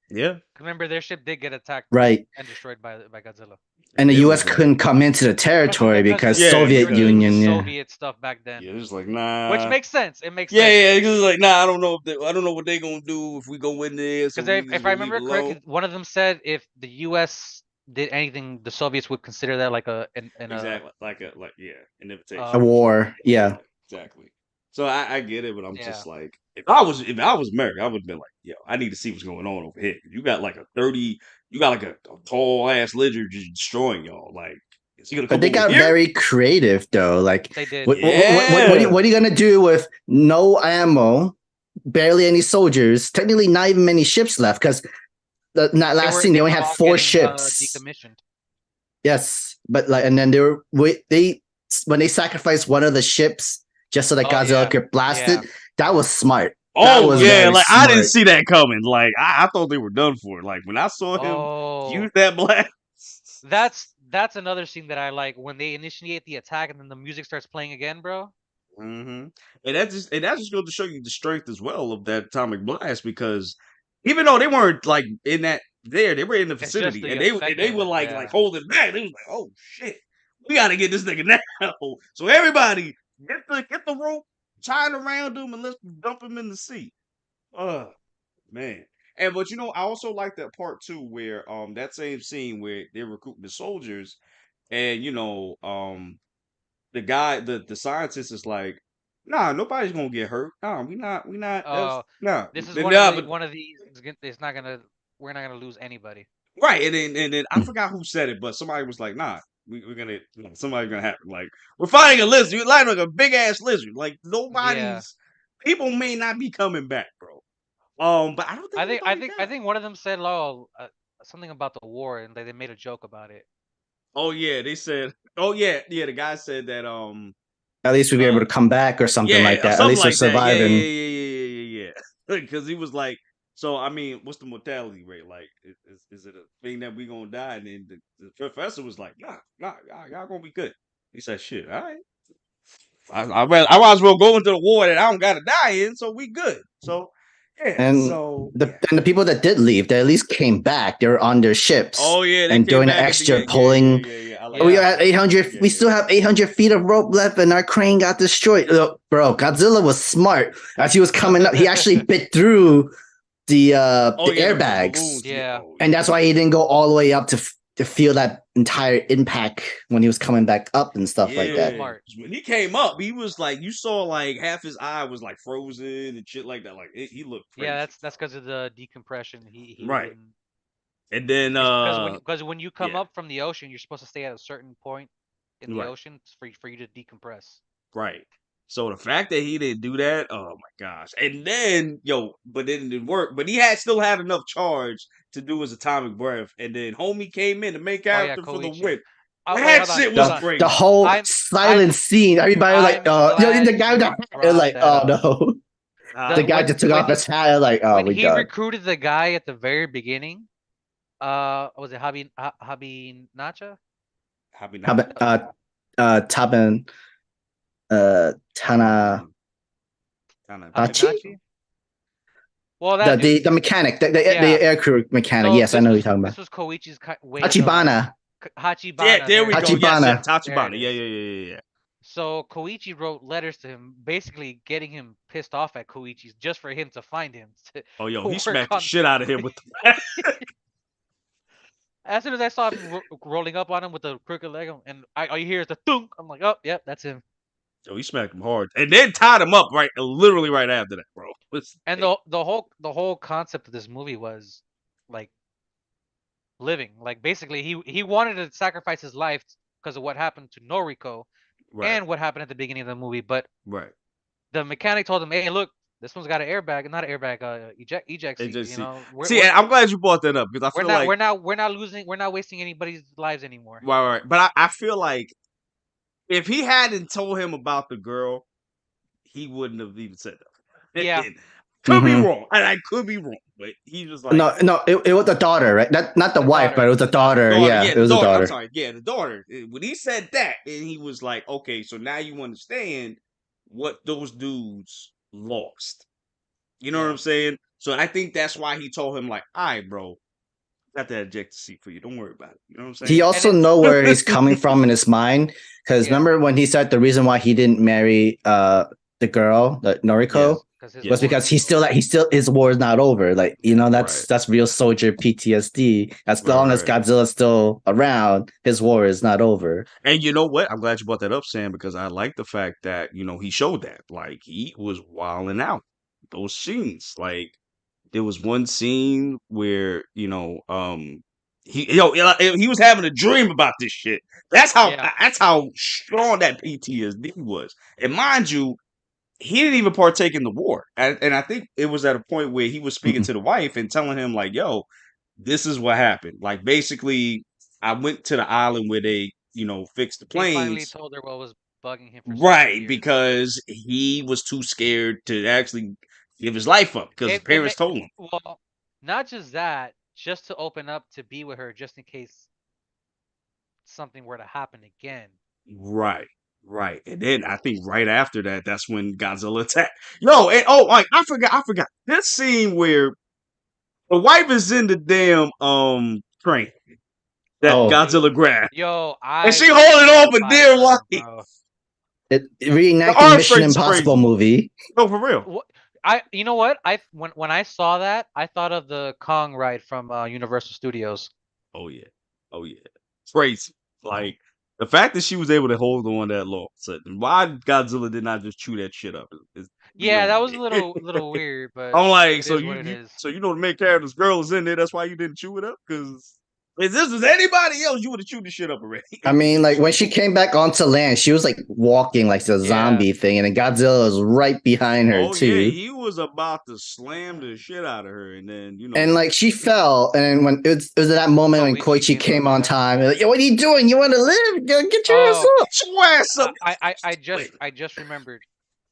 Yeah. Remember, their ship did get attacked Right. and destroyed by Godzilla. And the It US was like, couldn't come into the territory because Yeah, Soviet they were doing Union, yeah. Soviet stuff back then. yeah, it's like Which nah. makes sense. It makes Yeah, sense. yeah, because it's like nah. I don't know what they gonna do if we go in there. So Because we just if I gonna leave it remember alone. correctly, one of them said if the U.S. did anything, the Soviets would consider that like Exactly, like an invitation. A war. Yeah. Exactly. So I get it, but I'm Yeah. just like, if I was American, I would have been like, yo, I need to see what's going on over here. You got like you got like a tall ass lizard just destroying y'all. Like, is he gonna come But they over got here? very creative though. Like They did. what are you gonna do with no ammo, barely any soldiers, technically not even many ships left? Because the last scene they only were had all 4 getting, ships. decommissioned. Yes, but like, and then they when they sacrificed one of the ships just so that Oh, Godzilla yeah. could blast Yeah. it, that was smart. That Oh was yeah, very like I didn't smart. see that coming. Like I thought they were done for. Like when I saw him Oh, use that blast. that's another scene that I like when they initiate the attack and then the music starts playing again, bro. Mm-hmm. And that just goes to show you the strength as well of that atomic blast, because even though they weren't like in that they were in the It's just vicinity the and effect they of were it, like yeah. holding back. They was like, oh shit, we gotta get this nigga now. So everybody get the rope, tie it around him, and let's dump him in the sea. Man. And but I also like that part too where that same scene where they're recruiting the soldiers and the guy the scientist is like, nah, nobody's gonna get hurt. Nah, we not that's nah. This is Nah, but one of these. It's not gonna. We're not gonna lose anybody. right, and then I forgot who said it, but somebody was like, nah, we're gonna somebody's gonna happen. Like we're fighting a lizard, you're like a big ass lizard. Like nobody's people may not be coming back, bro. But I don't think anybody I died. think one of them said, "Oh, something about the war," and they made a joke about it. Oh yeah, they said. Oh yeah, yeah. The guy said that. At least we'd be able to come back or something like that. At something least they're like that. Yeah, surviving. yeah. Because he was like, so I mean, what's the mortality rate? Like, is it a thing that we gonna die? And then the professor was like, nah, y'all gonna be good. He said, shit, all right. I might as well go into the war that I don't gotta die in, so we good. So yeah, And the people that did leave, they at least came back. They were on their ships. Oh yeah, they and came doing back the at extra end. pulling. Yeah. We are at 800. We still have 800 feet of rope left, and our crane got destroyed. Bro, Godzilla was smart. As he was coming up, he actually bit through the airbags. Yeah. And that's why he didn't go all the way up to to feel that entire impact when he was coming back up and stuff like that. Smart. When he came up, he was like, you saw like half his eye was like frozen and shit like that. Like he looked crazy. Yeah, that's because of the decompression. He was Right. in, And then because when you come yeah. up from the ocean, you're supposed to stay at a certain point in the Right. ocean for you to decompress. Right. So the fact that he didn't do that, oh my gosh. And then, but then it didn't work. But he still had enough charge to do his atomic breath. And then homie came in, the main Oh yeah, character for the Koichi. win. Oh, wait, That hold on, shit hold was on. crazy. The whole I'm- silent scene, everybody was like, I'm glad the guy with the hat, you it was like, brought that oh no. The guy when- just took off when- his hat, like, oh, when we he done. recruited the guy at the very beginning, was it Habi Nacha? Taban, Tana, Hachi? Well, that dude. The mechanic, the Yeah. air crew mechanic. So yes, I know what you're talking This about. was Koichi's way. Hachibana. Hachibana. Yeah, there we go. Yes, Tachibana. yes, There Tachibana. it Yeah, is. yeah. So Koichi wrote letters to him, basically getting him pissed off at Koichi's just for him to find him. Oh, to he work smacked the on- shit out of him with the As soon as I saw him rolling up on him with the crooked leg, and all you hear is the thunk, I'm like, oh, yep, that's him. he smacked him hard. And then tied him up literally right after that, bro. And the whole concept of this movie was like living. Like basically he wanted to sacrifice his life because of what happened to Noriko and what happened at the beginning of the movie, but right. the mechanic told him, "Hey, look, this one's got an airbag, not an airbag, eject seat, Eject seat. We're, See, and I'm glad you brought that up because I we're feel not like we're not wasting anybody's lives anymore." right. But I feel like if he hadn't told him about the girl, he wouldn't have even said that. Yeah. Could be wrong. And I could be wrong, but he was like, No, it was the daughter, right? Not the wife, daughter. but it was the daughter. Yeah, it was the daughter. I'm sorry. Yeah, the daughter. When he said that, and he was like, okay, so now you understand what those dudes lost. You know what I'm saying? So I think that's why he told him, like, all right, bro, got that ejector seat for you. Don't worry about it. You know what I'm saying? He also know where he's coming from in his mind. Because remember when he said the reason why he didn't marry the girl, the Noriko, was because his war is not over. Like, that's real soldier PTSD. As long as Godzilla's still around, his war is not over. And you know what? I'm glad you brought that up, Sam, because I like the fact that, he showed that. Like, he was wilding out. Those scenes. Like, there was one scene where, he was having a dream about this shit. That's how strong that PTSD was. And mind you, he didn't even partake in the war. And I think it was at a point where he was speaking to the wife and telling him, like, yo, this is what happened. Like, basically, I went to the island where they, fixed the planes. He finally told her what was bugging him for right, because he was too scared to actually give his life up because his parents told him. Well, not just that, just to open up to be with her just in case something were to happen again. Right. And then I think right after that, that's when Godzilla attacked. Yo, and I forgot. This scene where the wife is in the damn train that Godzilla grabbed. Yo, and she holding on for dear life. It reenacted Mission Impossible movie. No, for real. You know what? When I saw that, I thought of the Kong ride from Universal Studios. Oh yeah. Crazy. Like the fact that she was able to hold on that long. So why Godzilla did not just chew that shit up? That was a little weird, but I'm like, so the main character's girl is in there. That's why you didn't chew it up, because if this was anybody else, you would have chewed the shit up already. I mean, like when she came back onto land, she was like walking like the zombie thing, and then Godzilla was right behind her too. Yeah, he was about to slam the shit out of her, and then and like she fell, and when it was at that moment when Koichi came on time, like, yo, what are you doing? You want to live? Get your ass up! Get your ass up! I just remembered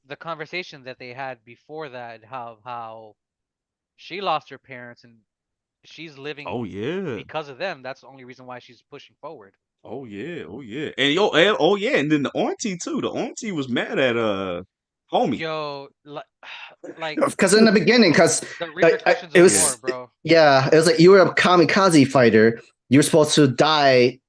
the conversation that they had before that, how she lost her parents and she's living because of them. That's the only reason why she's pushing forward. Oh yeah. And then the auntie too. The auntie was mad at homie. Yo, like because in the beginning, because the repercussions it was of war, bro. Yeah, it was like you were a kamikaze fighter. You were supposed to die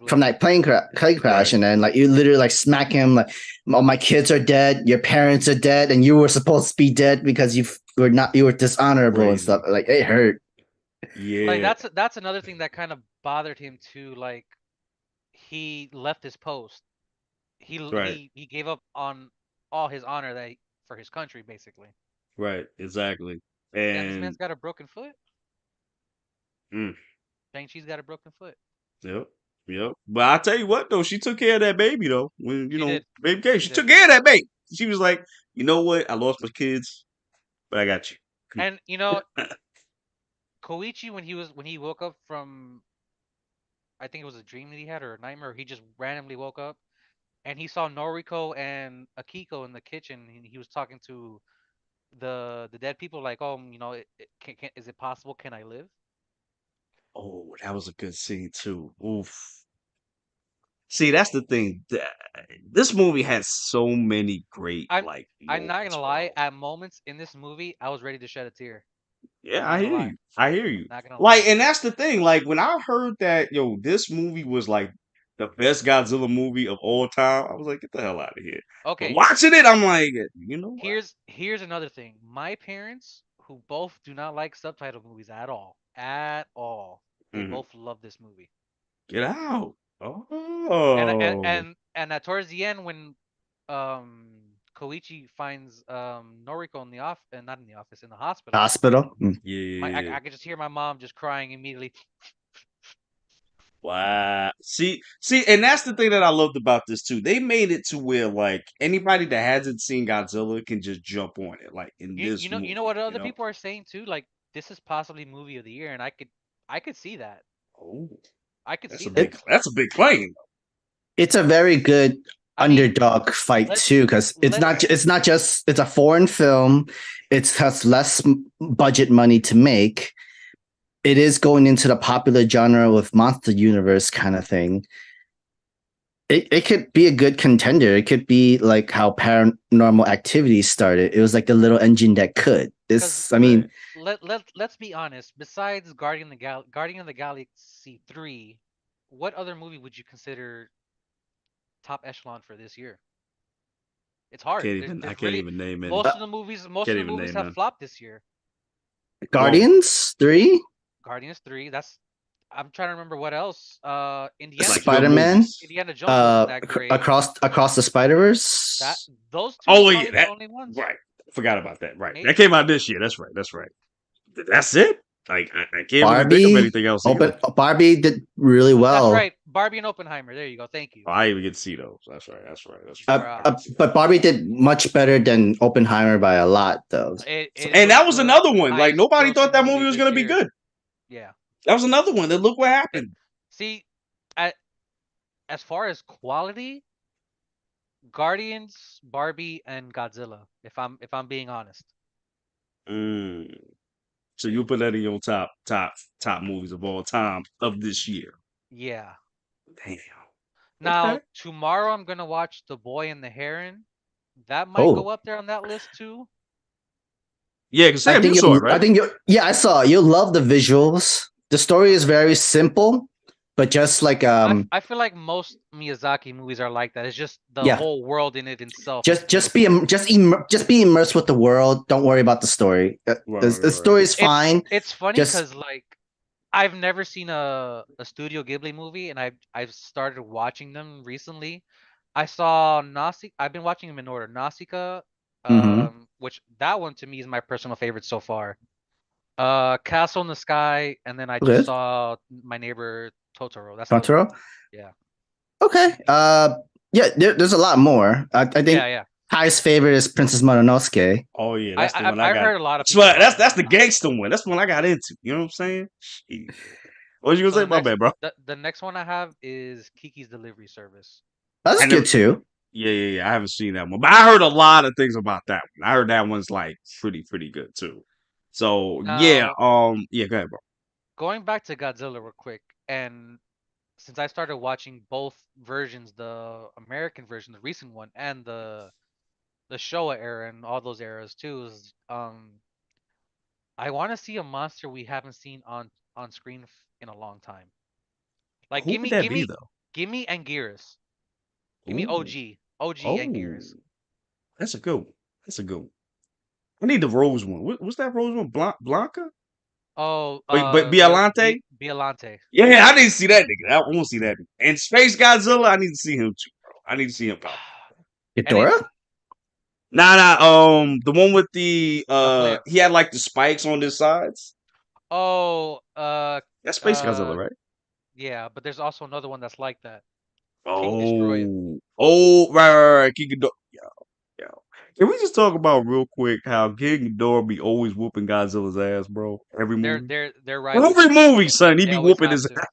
from that plane crash, and then like you literally like smack him like, oh, my kids are dead, your parents are dead, and you were supposed to be dead because you were dishonorable and stuff. Like it hurt. Yeah, like that's another thing that kind of bothered him to like he left his post. Right. He gave up on all his honor for his country basically. Right. Exactly. Yeah, and this man's And got a broken foot. mm, Shang-Chi's got a broken foot. yep. Yep. But I tell you what though, she took care of that baby though. When She did. baby came, She she did. took care of that baby. She was like, you know what? I lost my kids, but I got you. And Koichi when he woke up from I think it was a dream that he had or a nightmare, he just randomly woke up and he saw Noriko and Akiko in the kitchen and he was talking to the dead people like, "Oh, is it possible? Can I live?" Oh, that was a good scene too. Oof. See, that's the thing. This movie has so many great I'm like I'm not gonna moments, lie. bro. At moments in this movie, I was ready to shed a tear. I'm Yeah, not I gonna hear lie. you. I hear you. Not gonna Like, lie. and that's the thing. Like, when I heard that, this movie was like the best Godzilla movie of all time, I was like, get the hell out of here. But Okay, watching it, I'm like, you know what? here's another thing. My parents, who both do not like subtitle movies at all, they Mhm. both love this movie. Get out. And Oh. towards the end, when Koichi finds Noriko in the off, not in the office, in the hospital, Hospital. Yeah. I could just hear my mom just crying immediately. Wow. See, and that's the thing that I loved about this too. They made it to where like anybody that hasn't seen Godzilla can just jump on it, like in this You know what other movie. people are saying too? Like this is possibly movie of the year, and I could see that. Oh, I could that's see a that. big that's a big claim. It's a very good I mean, underdog fight let's too, because let's it's not just it's a foreign film. It has less budget money to make. It is going into the popular genre with monster universe kind of thing. It could be a good contender. It could be like how Paranormal Activity started. It was like the little engine that could. because This, I mean, let's be honest. Besides Guardian of the Galaxy 3, what other movie would you consider top echelon for this year? It's hard. I There's can't really even name any. uh, most Can't of the even movies name have none. flopped this year. Well, Guardians 3, Guardians 3, that's I'm trying to remember what else. like good Spider Man, movies. Indiana Jones wasn't that great. across the Spider That Verse. those two are Oh yeah, probably the that only ones. right. Forgot about that. Right. That Maybe came out this year. That's right. That's right. That's it. Like I can't really think of Barbie, anything else either. Barbie did really that's well. right. Barbie and Oppenheimer. There you go. Thank you. Oh, I didn't even get to see those. That's right. That's right. That's right. I Bruh. can see that. But Barbie did much better than Oppenheimer by a lot, though. It And was that was the another one. Like highest nobody thought grossing that movie movie was this gonna be year. good. Yeah. That was another one. Then look what Eh, happened. See, at, as far as quality, Guardians, Barbie, and Godzilla. If I'm being honest. Mm. So you put that in your top movies of all time of this year. Yeah. Damn. Now Okay. tomorrow I'm gonna watch The Boy and the Heron. That might go Oh, up there on that list too. Yeah, because Sam, you saw it, right? yeah, I saw it. You'll love the visuals. The story is very simple, but just like I feel like most Miyazaki movies are like that. It's just the yeah, whole world in it itself is just beautiful. just be immersed with the world. Don't worry about the story. The Right. story is fine. It's funny Just because like I've never seen a Studio Ghibli movie, and I've started watching them recently. I saw Nausicaa. I've been watching them in order. Nausicaa, mhm. which that one to me is my personal favorite so far. Castle in the Sky, and then I just Good. saw My Neighbor Totoro. That's the Totoro. yeah. Okay. Yeah. There's a lot more. I think Yeah. Kai's favorite is Princess Mononoke. Oh yeah, that's the one I I've got. heard a lot of That's people what talking that's about the that one. gangster one. That's the one I got into. You know what I'm saying? Shit. What was you gonna So say? My bad, bro. the next one I have is Kiki's Delivery Service. That's I good never. too. Yeah. I haven't seen that one, but I heard a lot of things about that one. I heard that one's like pretty good too. So yeah, Now, yeah. Go ahead, bro. going back to Godzilla real quick, and since I started watching both versions, the American version, the recent one, and the Showa era and all those eras too, is I want to see a monster we haven't seen on screen in a long time. Like Who would that be though? give me Anguirus. Give me Ooh, OG oh, Anguirus. that's a good one. That's a good one. I need the rose one. What's that rose one? Blanca? Oh, But Biolante? Biolante. Yeah, I need to see that nigga. I want to see that. And Space Godzilla, I need to see him too, bro. I need to see him pop. Ghidorah? The one with the flip. he had like the spikes on his sides. Oh, That's Space Godzilla, right? yeah, but there's also another one that's like that. King Destroyer. Right. King Ghidorah. Yo. Can we just talk about real quick how King Ghidorah be always whooping Godzilla's ass, bro? Every movie. They're rivals. Every movie, son, he They be always whooping have his to. ass.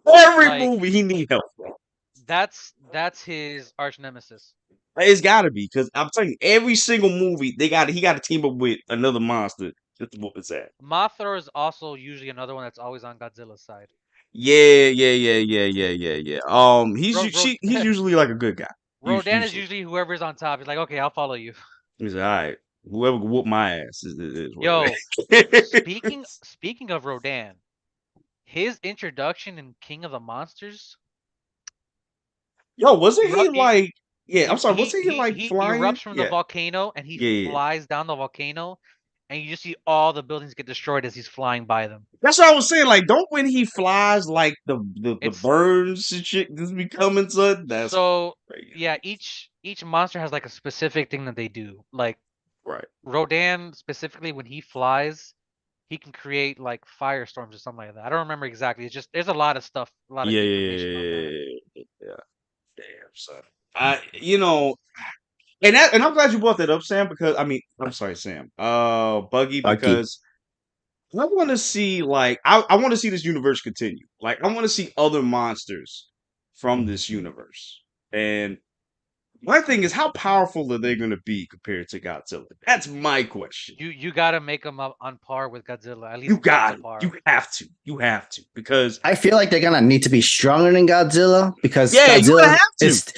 Every Like movie, he need help, bro. that's his arch nemesis. It's gotta be because I'm telling you, every single movie he got to team up with another monster just to whoop his ass. Mothra is also usually another one that's always on Godzilla's side. Yeah. He's usually like a good guy. Rodan is Usually, usually whoever's on top. He's like, okay, I'll follow you. he's all right. Whoever can whoop my ass is what Yo, it is. speaking of Rodan, his introduction in King of the Monsters. Yo, wasn't he Ru- like? Yeah, I'm sorry. Wasn't he like he flying? erupts from the Yeah, volcano and he yeah. flies down the volcano, and you just see all the buildings get destroyed as he's flying by them. That's what I was saying. Like, don't when he flies, like the It's birds and shit just be coming, son. That's so crazy. yeah. Each monster has like a specific thing that they do. Like Right. Rodan specifically, when he flies, he can create like firestorms or something like that. I don't remember exactly. It's just there's a lot of stuff, a lot of information on that. Yeah. Damn, son. And I'm glad you brought that up, Sam, because I mean, I'm sorry, Sam. Buggy, Bucky. because I want to see like I want to see this universe continue. Like I want to see other monsters from this universe. And my thing is, how powerful are they going to be compared to Godzilla? That's my question. You gotta make them up on par with Godzilla, at least You close got to it. par. You have to, because I feel like they're gonna need to be stronger than Godzilla because yeah, you're gonna Godzilla have to. is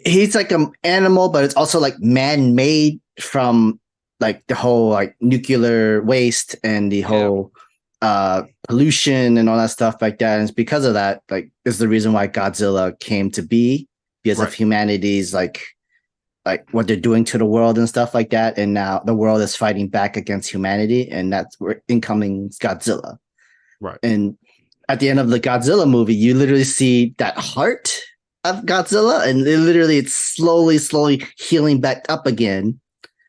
he's like an animal, but it's also like man-made from like the whole like nuclear waste and the whole pollution and all that stuff like that. And it's because of that, like, is the reason why Godzilla came to be because of Right. humanity's like what they're doing to the world and stuff like that. And now the world is fighting back against humanity, and that's where incoming Godzilla. Right. And at the end of the Godzilla movie, you literally see that heart of Godzilla, and it's slowly healing back up again.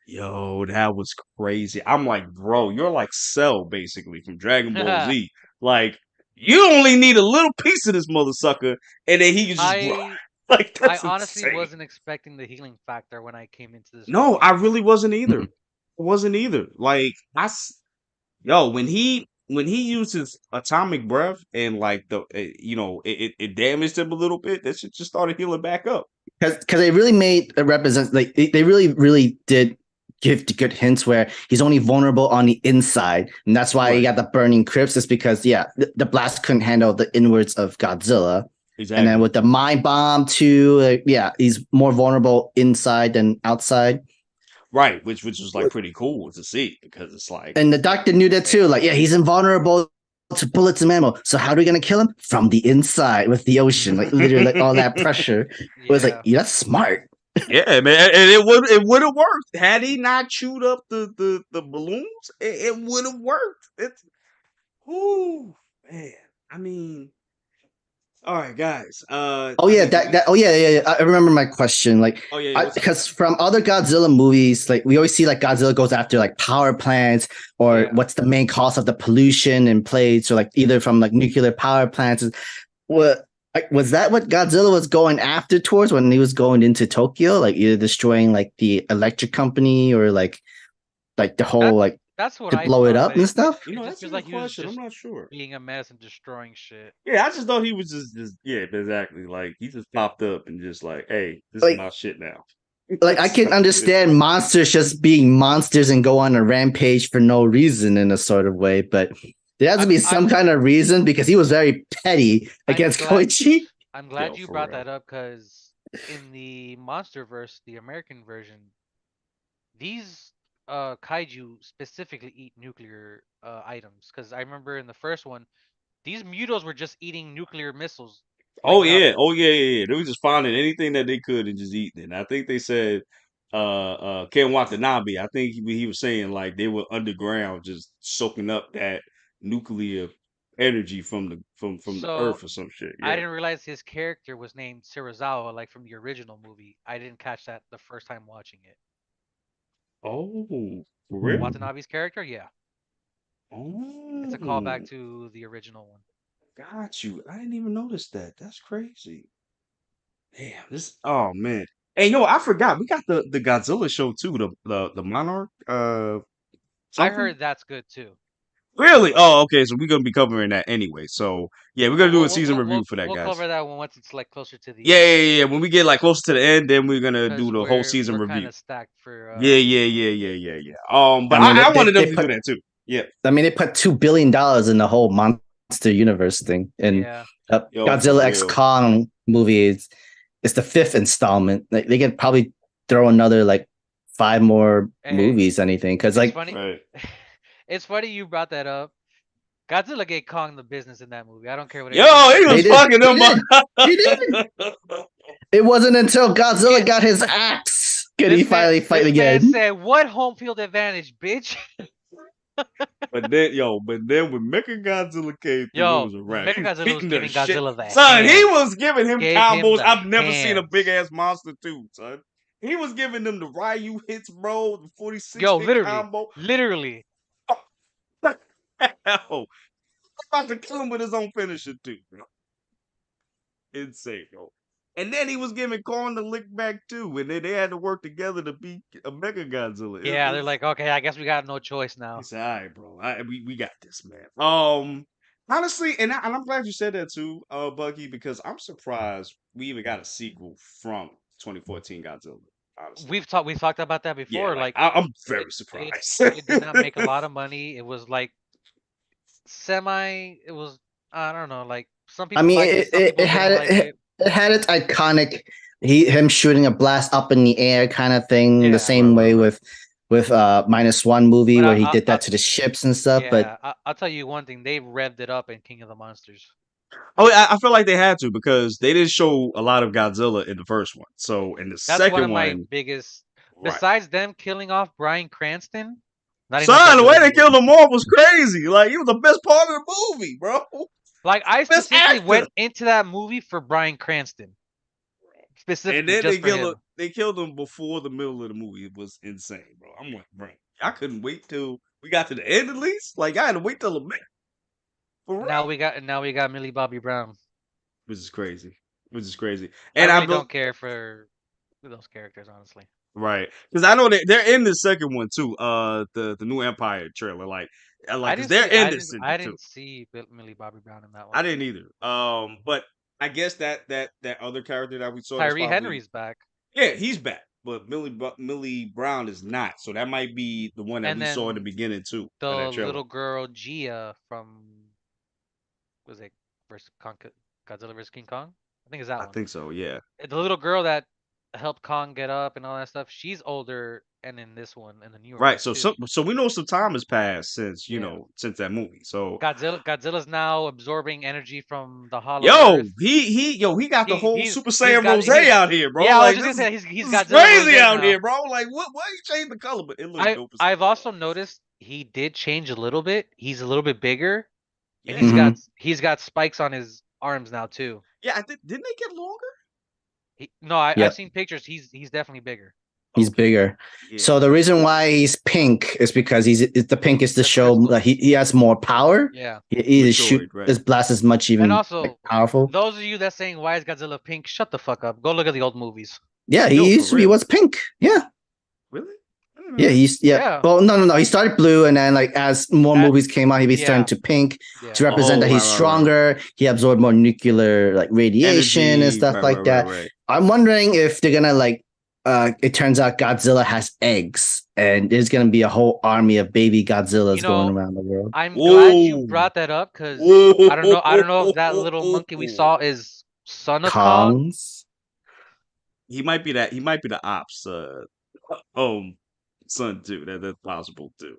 Yo, that was crazy. I'm like, bro, you're like Cell basically from Dragon Ball Z. Like, you only need a little piece of this mother sucker, and then he can just grow. Like, I that's honestly insane. wasn't expecting the healing factor when I came into this. No, movie. I really wasn't either. Mm-hmm. I wasn't either. Like, when he used his atomic breath and like it damaged him a little bit, that shit just started healing back up. Because they really made it represent, like they really did give good hints where he's only vulnerable on the inside, and that's why he got the burning crypts. Is because the blast couldn't handle the inwards of Godzilla. Exactly. And then with the mind bomb too, he's more vulnerable inside than outside. Right, which was like pretty cool to see, because it's like, and the doctor knew that too. Like, he's invulnerable to bullets and ammo. So how are we gonna kill him? From the inside with the ocean, like literally, like all that pressure. It was like, that's smart. Yeah, man, and it would have worked had he not chewed up the balloons. It would have worked. It's, man. I mean, all right, guys. I remember my question. Like, because from other Godzilla movies, like we always see like Godzilla goes after like power plants, or what's the main cause of the pollution in plates, or like either from like nuclear power plants. Was that what Godzilla was going after towards when he was going into Tokyo? Like either destroying like the electric company, or like the whole that's what to I blow it thought, up and stuff? That's a good question. I'm not sure. Being a mess and destroying shit. Yeah, I just thought he was just exactly. Like, he just popped up and just like, hey, this is my shit now. Like, I can understand monsters just being monsters and go on a rampage for no reason in a sort of way, but there has to be some kind of reason, because he was very petty against Koichi. I'm glad you brought that up, because in the MonsterVerse, the American version, these kaiju specifically eat nuclear items. Because I remember in the first one, these Mutos were just eating nuclear missiles. Like, oh yeah. They were just finding anything that they could and just eating it. And I think they said Ken Watanabe. I think he was saying like they were underground, just soaking up that nuclear energy from the So earth or some shit. I Yeah. didn't realize his character was named Serizawa, like from the original movie. I didn't catch that the first time watching it. Oh, for real? Hmm. Watanabe's character, yeah, it's a Oh, callback to the original one. got you. I didn't even notice that. That's crazy. Damn, this. Oh man. Hey, no, I forgot. We got the Godzilla show too. The Monarch. I Something. heard that's good too. Really? Oh, okay. So we're gonna be covering that anyway. So yeah, we're gonna do a season review for that, We'll guys. cover that one once it's like closer to the Yeah, end, yeah, yeah, yeah. When we get like closer to the end, then we're gonna do because the whole season we're kind review. of stacked for Yeah, yeah, season one. yeah, yeah, yeah, yeah. But I mean, I wanted them they to do put. that too. Yeah. I mean, they put $2 billion in the whole monster universe thing, and Yeah, Yo, for Godzilla X real. Kong movie is the fifth installment. Like, they could probably throw another like 5 more hey, movies, anything, because it's like funny. Right. It's funny you brought that up. Godzilla gave Kong the business in that movie. I don't care what Yo, anybody he says. was fucking he them up. did, he did. It wasn't until Godzilla Yeah. got his axe could he finally fight This man again. said, "What home field advantage, bitch?" But then when Mechagodzilla came through, it Yo, was a wrap. He was Mechagodzilla was beating the giving shit. Godzilla the Son, he hands. was giving him Gave him combos. the I've never seen a hands. big ass monster too, son. He was giving them the Ryu hits, bro, the 46 Yo, hit literally, combo. literally. Hell, about to kill him with his own finisher too, bro. Insane, bro. And then he was giving Korn the lick back too, and then they had to work together to beat a Mega Godzilla. Yeah, they're like, okay, I guess we got no choice now. He said, "All right, bro, we got this, man." Honestly, and I'm glad you said that too, Buggy, because I'm surprised we even got a sequel from 2014 Godzilla. Honestly, We've talked about that yeah, before. like Like I'm it very it surprised. it did not make a lot of money. It was like semi. It was, I don't know. Like some I people mean, liked it, some people didn't like it. it had its iconic him shooting a blast up in the air kind of thing. The Yeah, same way Right. with -1 movie but where he did that to the ships and stuff. But I'll tell you one thing. They revved it up in King of the Monsters. Oh, I feel like they had to because they didn't show a lot of Godzilla in the first one. So in the That's one second of my one, biggest. right. Besides them killing off Bryan Cranston, not enough Son, the way Godzilla they movies. killed him off was crazy. Like he was the best part of the movie, bro. Like I Best specifically actor. went into that movie for Bryan Cranston, And specifically then just for him. they killed him before the middle of the movie. It was insane, bro. I'm like, bro, I couldn't wait till we got to the end at least. Like I had to wait till a minute. For real. Now we got Millie Bobby Brown, Which is crazy. Which is crazy. I And I really built don't care for those characters, honestly. right. Because I know they're in the second one too. The new Empire trailer. I because didn't they're see in this I too. didn't see Millie Bobby Brown in that I one. didn't either. But I guess that other character that we saw that's Tyree probably Henry's back, yeah, he's back. But Millie Brown is not. So that might be the one that and we saw in the then beginning too the of that trailer. little girl Gia from, was it versus Godzilla vs King Kong? I think it's that I one. think so, yeah. The little girl that helped Kong get up and all that stuff. She's older, and in this one, in the newer Right. one So too. so we know some time has passed since, Yeah. since that movie. So Godzilla's now absorbing energy from the Hollow yo, Earth. he got the whole Super He's Saiyan got Rose out here, bro. yeah. I was Like just gonna say he's this is Godzilla Rose crazy out now. here, bro. Like why you change the color? But it looks dope as I've hell, also noticed he did change a little bit. He's a little bit bigger, and yeah. he's got spikes on his arms now too. Yeah, didn't they get longer? I've Yep. seen pictures. He's definitely bigger. He's Okay. bigger. Yeah. So the reason why he's pink is because the pink is to The show crystals. that he has more power. Yeah. He Matured, shoot right. his blast as much even And also, like, powerful. those of you that saying why is Godzilla pink, shut the fuck up. Go look at the old movies. Yeah, he Yo, for used to be real. was pink. Yeah. Really? I didn't know Yeah, that. Yeah. Well, no. He started blue, and then like as more movies came out, he yeah. turned to pink Yeah. to represent that he's right. stronger. He absorbed more nuclear like radiation and Energy, stuff like that. Right. I'm wondering if they're gonna like. It turns out Godzilla has eggs, and there's gonna be a whole army of baby Godzillas going around the world. I'm glad you Whoa. brought that up because Whoa. I don't know if that little monkey we saw is son of Kong. Kongs. He might be the ops son too. That's possible too.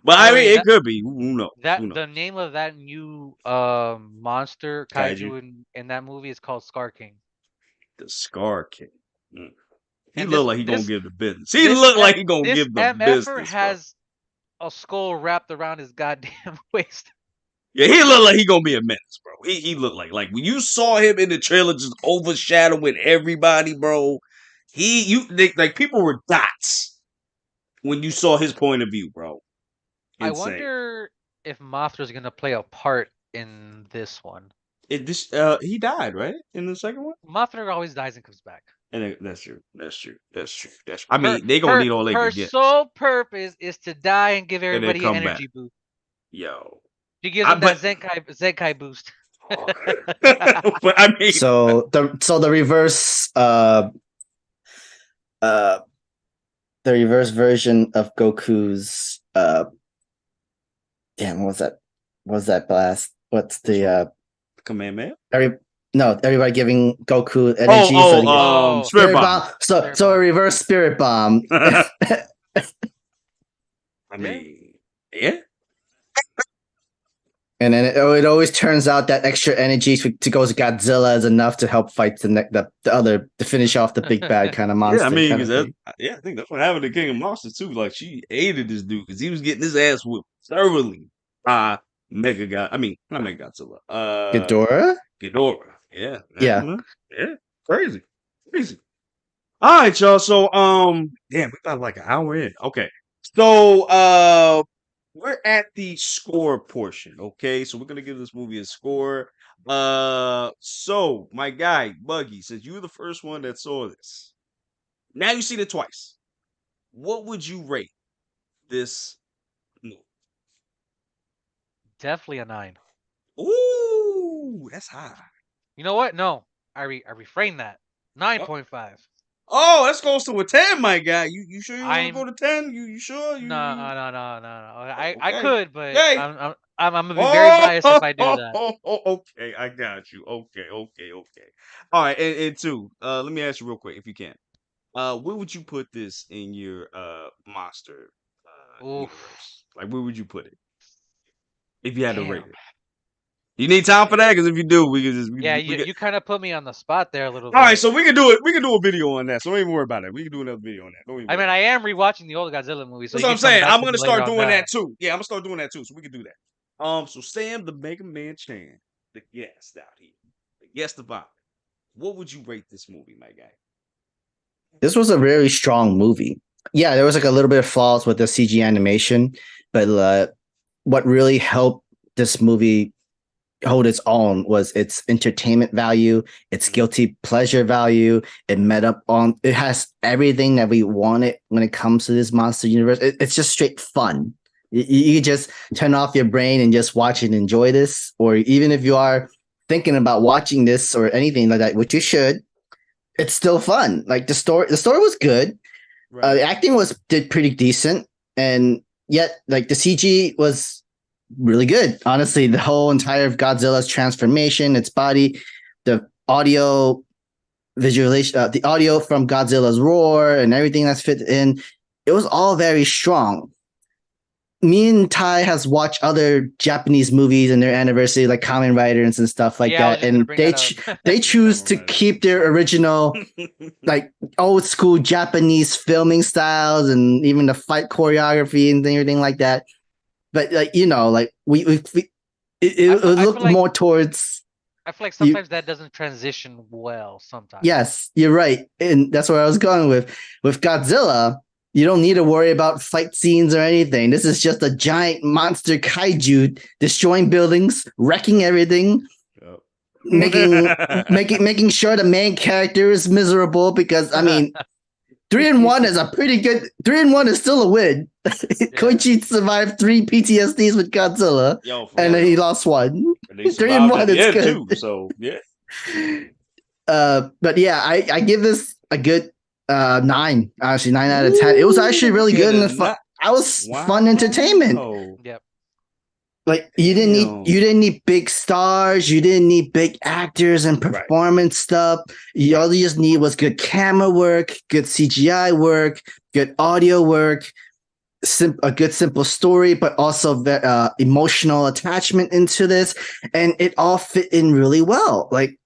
But I mean it could be. Who knows? Who knows? The name of that new monster Kaiju? kaiju in that movie is called Scar King. The Scar King. He And look this like he gonna this give the business. He this look M- like he gonna this give the MFer business, bro. has a skull wrapped around his goddamn waist. Yeah, he look like he gonna be a menace, bro. He looked like when you saw him in the trailer just overshadowing everybody, bro. Like people were dots when you saw his point of view, bro. I Insane. wonder if Mothra's gonna play a part in this one. He died, right? In the second one? Mothra always dies and comes back. That's true. I mean, they gonna need all they her could get. sole purpose is to die and give And then everybody an come back. energy boost. Yo. She gives them that Zenkai boost. But I mean, So the reverse the reverse version of Goku's damn, what's that blast? What's the Kamehameha? everybody giving Goku energy. Spirit Bomb. So a reverse Spirit Bomb. I mean, yeah. And then it always turns out that extra energy to go to Godzilla is enough to help fight the other to finish off the big bad kind of monster. Yeah, I mean, kind of thing. I think that's what happened to King of Monsters too. Like she aided this dude because he was getting his ass whooped thoroughly by Mega God. I mean, not Mega Godzilla. Ghidorah. Yeah. Yeah. Crazy. All right, y'all. So damn, we got like an hour in. Okay. So we're at the score portion. Okay, so we're gonna give this movie a score. So my guy Buggy, since you were the first one that saw this, now you seen it twice. What would you rate this movie? Definitely a 9. Ooh, that's high. You know what? No, I refrain that. 9.5. Oh, that's close to a 10, my guy. You sure you want to I'm- go to 10? You sure? No. I Okay. could, but Hey. I'm gonna be very biased if I do that. Okay, I got you. Okay. All right, and two. Let me ask you real quick, if you can. Where would you put this in your monster universe? Like, where would you put it if you had to rate it? You need time for that, because if you do, we can just You kind of put me on the spot there a little bit. All right, so we can do it. We can do a video on that. So don't even worry about it. We can do another video on that. Don't even I mean, I am rewatching the old Godzilla movie. So that's what I'm saying. I'm gonna start doing that too. Yeah, I'm gonna start doing that too. So we can do that. So Sam, the Mega Man Chan, the guest out here, the guest of honor. What would you rate this movie, my guy? This was a very strong movie. Yeah, there was like a little bit of flaws with the CG animation, but what really helped this movie hold its own was its entertainment value, its guilty pleasure value. It has everything that we wanted when it comes to this monster universe. It's just straight fun. You just turn off your brain and just watch and enjoy this. Or even if you are thinking about watching this or anything like that, which you should, it's still fun. Like the story was good. Right. The acting did pretty decent, and yet like the CG was really good. Honestly, the whole entire Godzilla's transformation, its body, the audio visualization, the audio from Godzilla's roar, and everything that's fit in, it was all very strong. Me and Ty has watched other Japanese movies in their anniversary, like Kamen Riders and stuff like that, and they choose to keep their original, like old school Japanese filming styles and even the fight choreography and everything like that. But like like it looked like, more towards. I feel like sometimes that doesn't transition well. Sometimes. Yes, you're right, and that's where I was going with Godzilla. You don't need to worry about fight scenes or anything. This is just a giant monster kaiju destroying buildings, wrecking everything, making sure the main character is miserable. Because I mean, 3-1 is a pretty good. 3-1 is still a win. Yeah. Koichi survived 3 PTSDs with Godzilla, and then he lost 1. 3-1 is good. Too, so yeah. But yeah, I give this a good 9. Actually, 9 out of 10. It was actually really good and fun. I was fun entertainment. Yep. Like you didn't need big stars, you didn't need big actors and performance stuff. All you just need was good camera work, good CGI work, good audio work, a good simple story, but also emotional attachment into this, and it all fit in really well. Like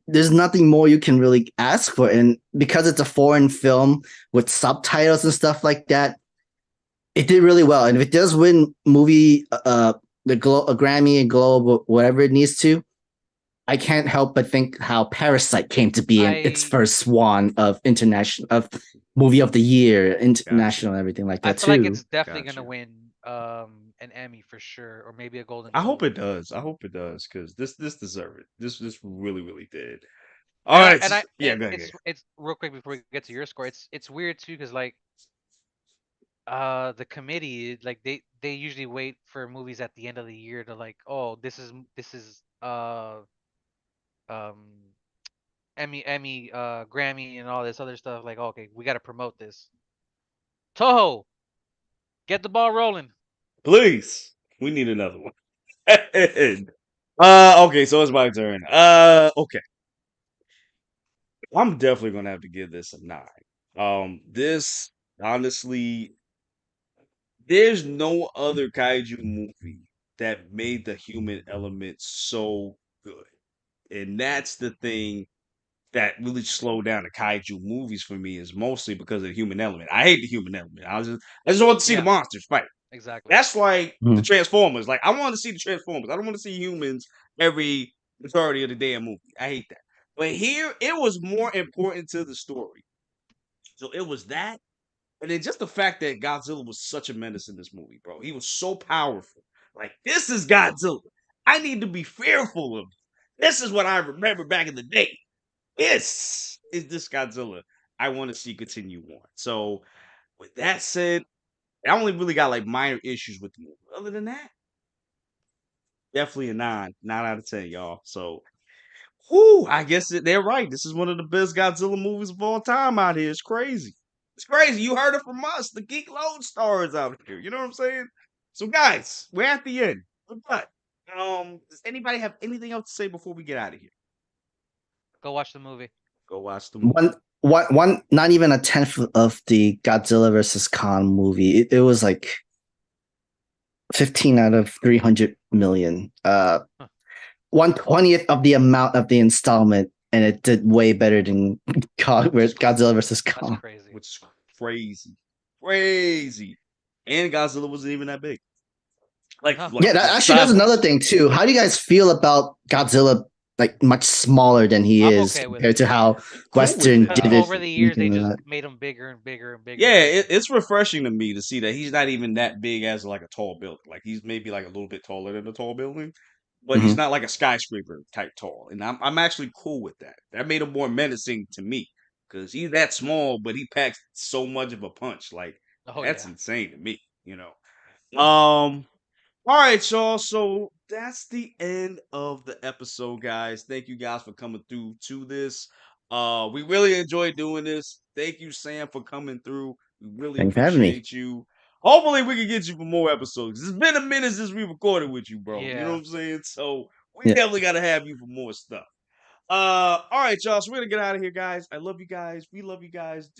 there's nothing more you can really ask for. And because it's a foreign film with subtitles and stuff like that, it did really well. And if it does win movie, a Grammy and Globe, whatever it needs to, I can't help but think how Parasite came to be in its first swan of movie of the year, international, and everything like I that feel like too. it's definitely Gotcha. gonna win an Emmy for sure, or maybe a Golden I hope Globe. it does. I hope it does because this deserved it. This really did. And All I right, and I yeah, and go ahead. it's real quick before we get to your score. It's weird too because like the committee like they usually wait for movies at the end of the year to like, oh, this is um Emmy Grammy and all this other stuff, like, okay, we got to promote this. Toho, get the ball rolling. Please, we need another one. Okay, so it's my turn. Okay, I'm definitely gonna have to give this a 9. This honestly, there's no other kaiju movie that made the human element so good, and that's the thing that really slowed down the kaiju movies for me is mostly because of the human element. I hate the human element. I just want to see the Yeah, monsters fight. exactly. That's like the Mhm. Transformers. Like I want to see the Transformers. I don't want to see humans every majority of the damn movie. I hate that. But here, it was more important to the story. So it was that, and then just the fact that Godzilla was such a menace in this movie, bro. He was so powerful. Like this is Godzilla. I need to be fearful of him. This is what I remember back in the day. This is this Godzilla I want to see continue on. So with that said, I only really got like minor issues with the movie. Other than that, definitely a 9 out of 10, y'all. So, whoo, I guess they're right. This is one of the best Godzilla movies of all time out here. It's crazy. It's crazy. You heard it from us, the Geek Lodestars out here. You know what I'm saying? So, guys, we're at the end. We're done. Does anybody have anything else to say before we get out of here? Go watch the movie. Go watch the movie. One, not even a tenth of the Godzilla versus Kong movie. It was like 15 out of 300 million. Huh. 1/20th of the amount of the installment, and it did way better than Godzilla versus That's Kong. crazy. Which is crazy. Crazy. And Godzilla wasn't even that big. Like, Huh. like, Yeah, like actually, that's size-wise. another thing too. How do you guys feel about Godzilla, like much smaller than he I'm is okay with compared it. to how Cool with Western it. Because did it? over the years they Anything just like that. made him bigger and bigger and bigger and Yeah, bigger. it's refreshing to me to see that he's not even that big as like a tall building. Like he's maybe like a little bit taller than a tall building, but he's Mhm. not like a skyscraper type tall. And I'm actually cool with that. That made him more menacing to me because he's that small, but he packs so much of a punch. Like Oh that's yeah. insane to me. You know. All right, y'all. So that's the end of the episode, guys. Thank you guys for coming through to this. We really enjoyed doing this. Thank you, Sam, for coming through. We really Thanks for having me. appreciate you. Hopefully, we can get you for more episodes. It's been a minute since we recorded with you, bro. You know what Yeah. I'm saying? So we Yeah. definitely got to have you for more stuff. All right, y'all. So we're gonna get out of here, guys. I love you guys. We love you guys.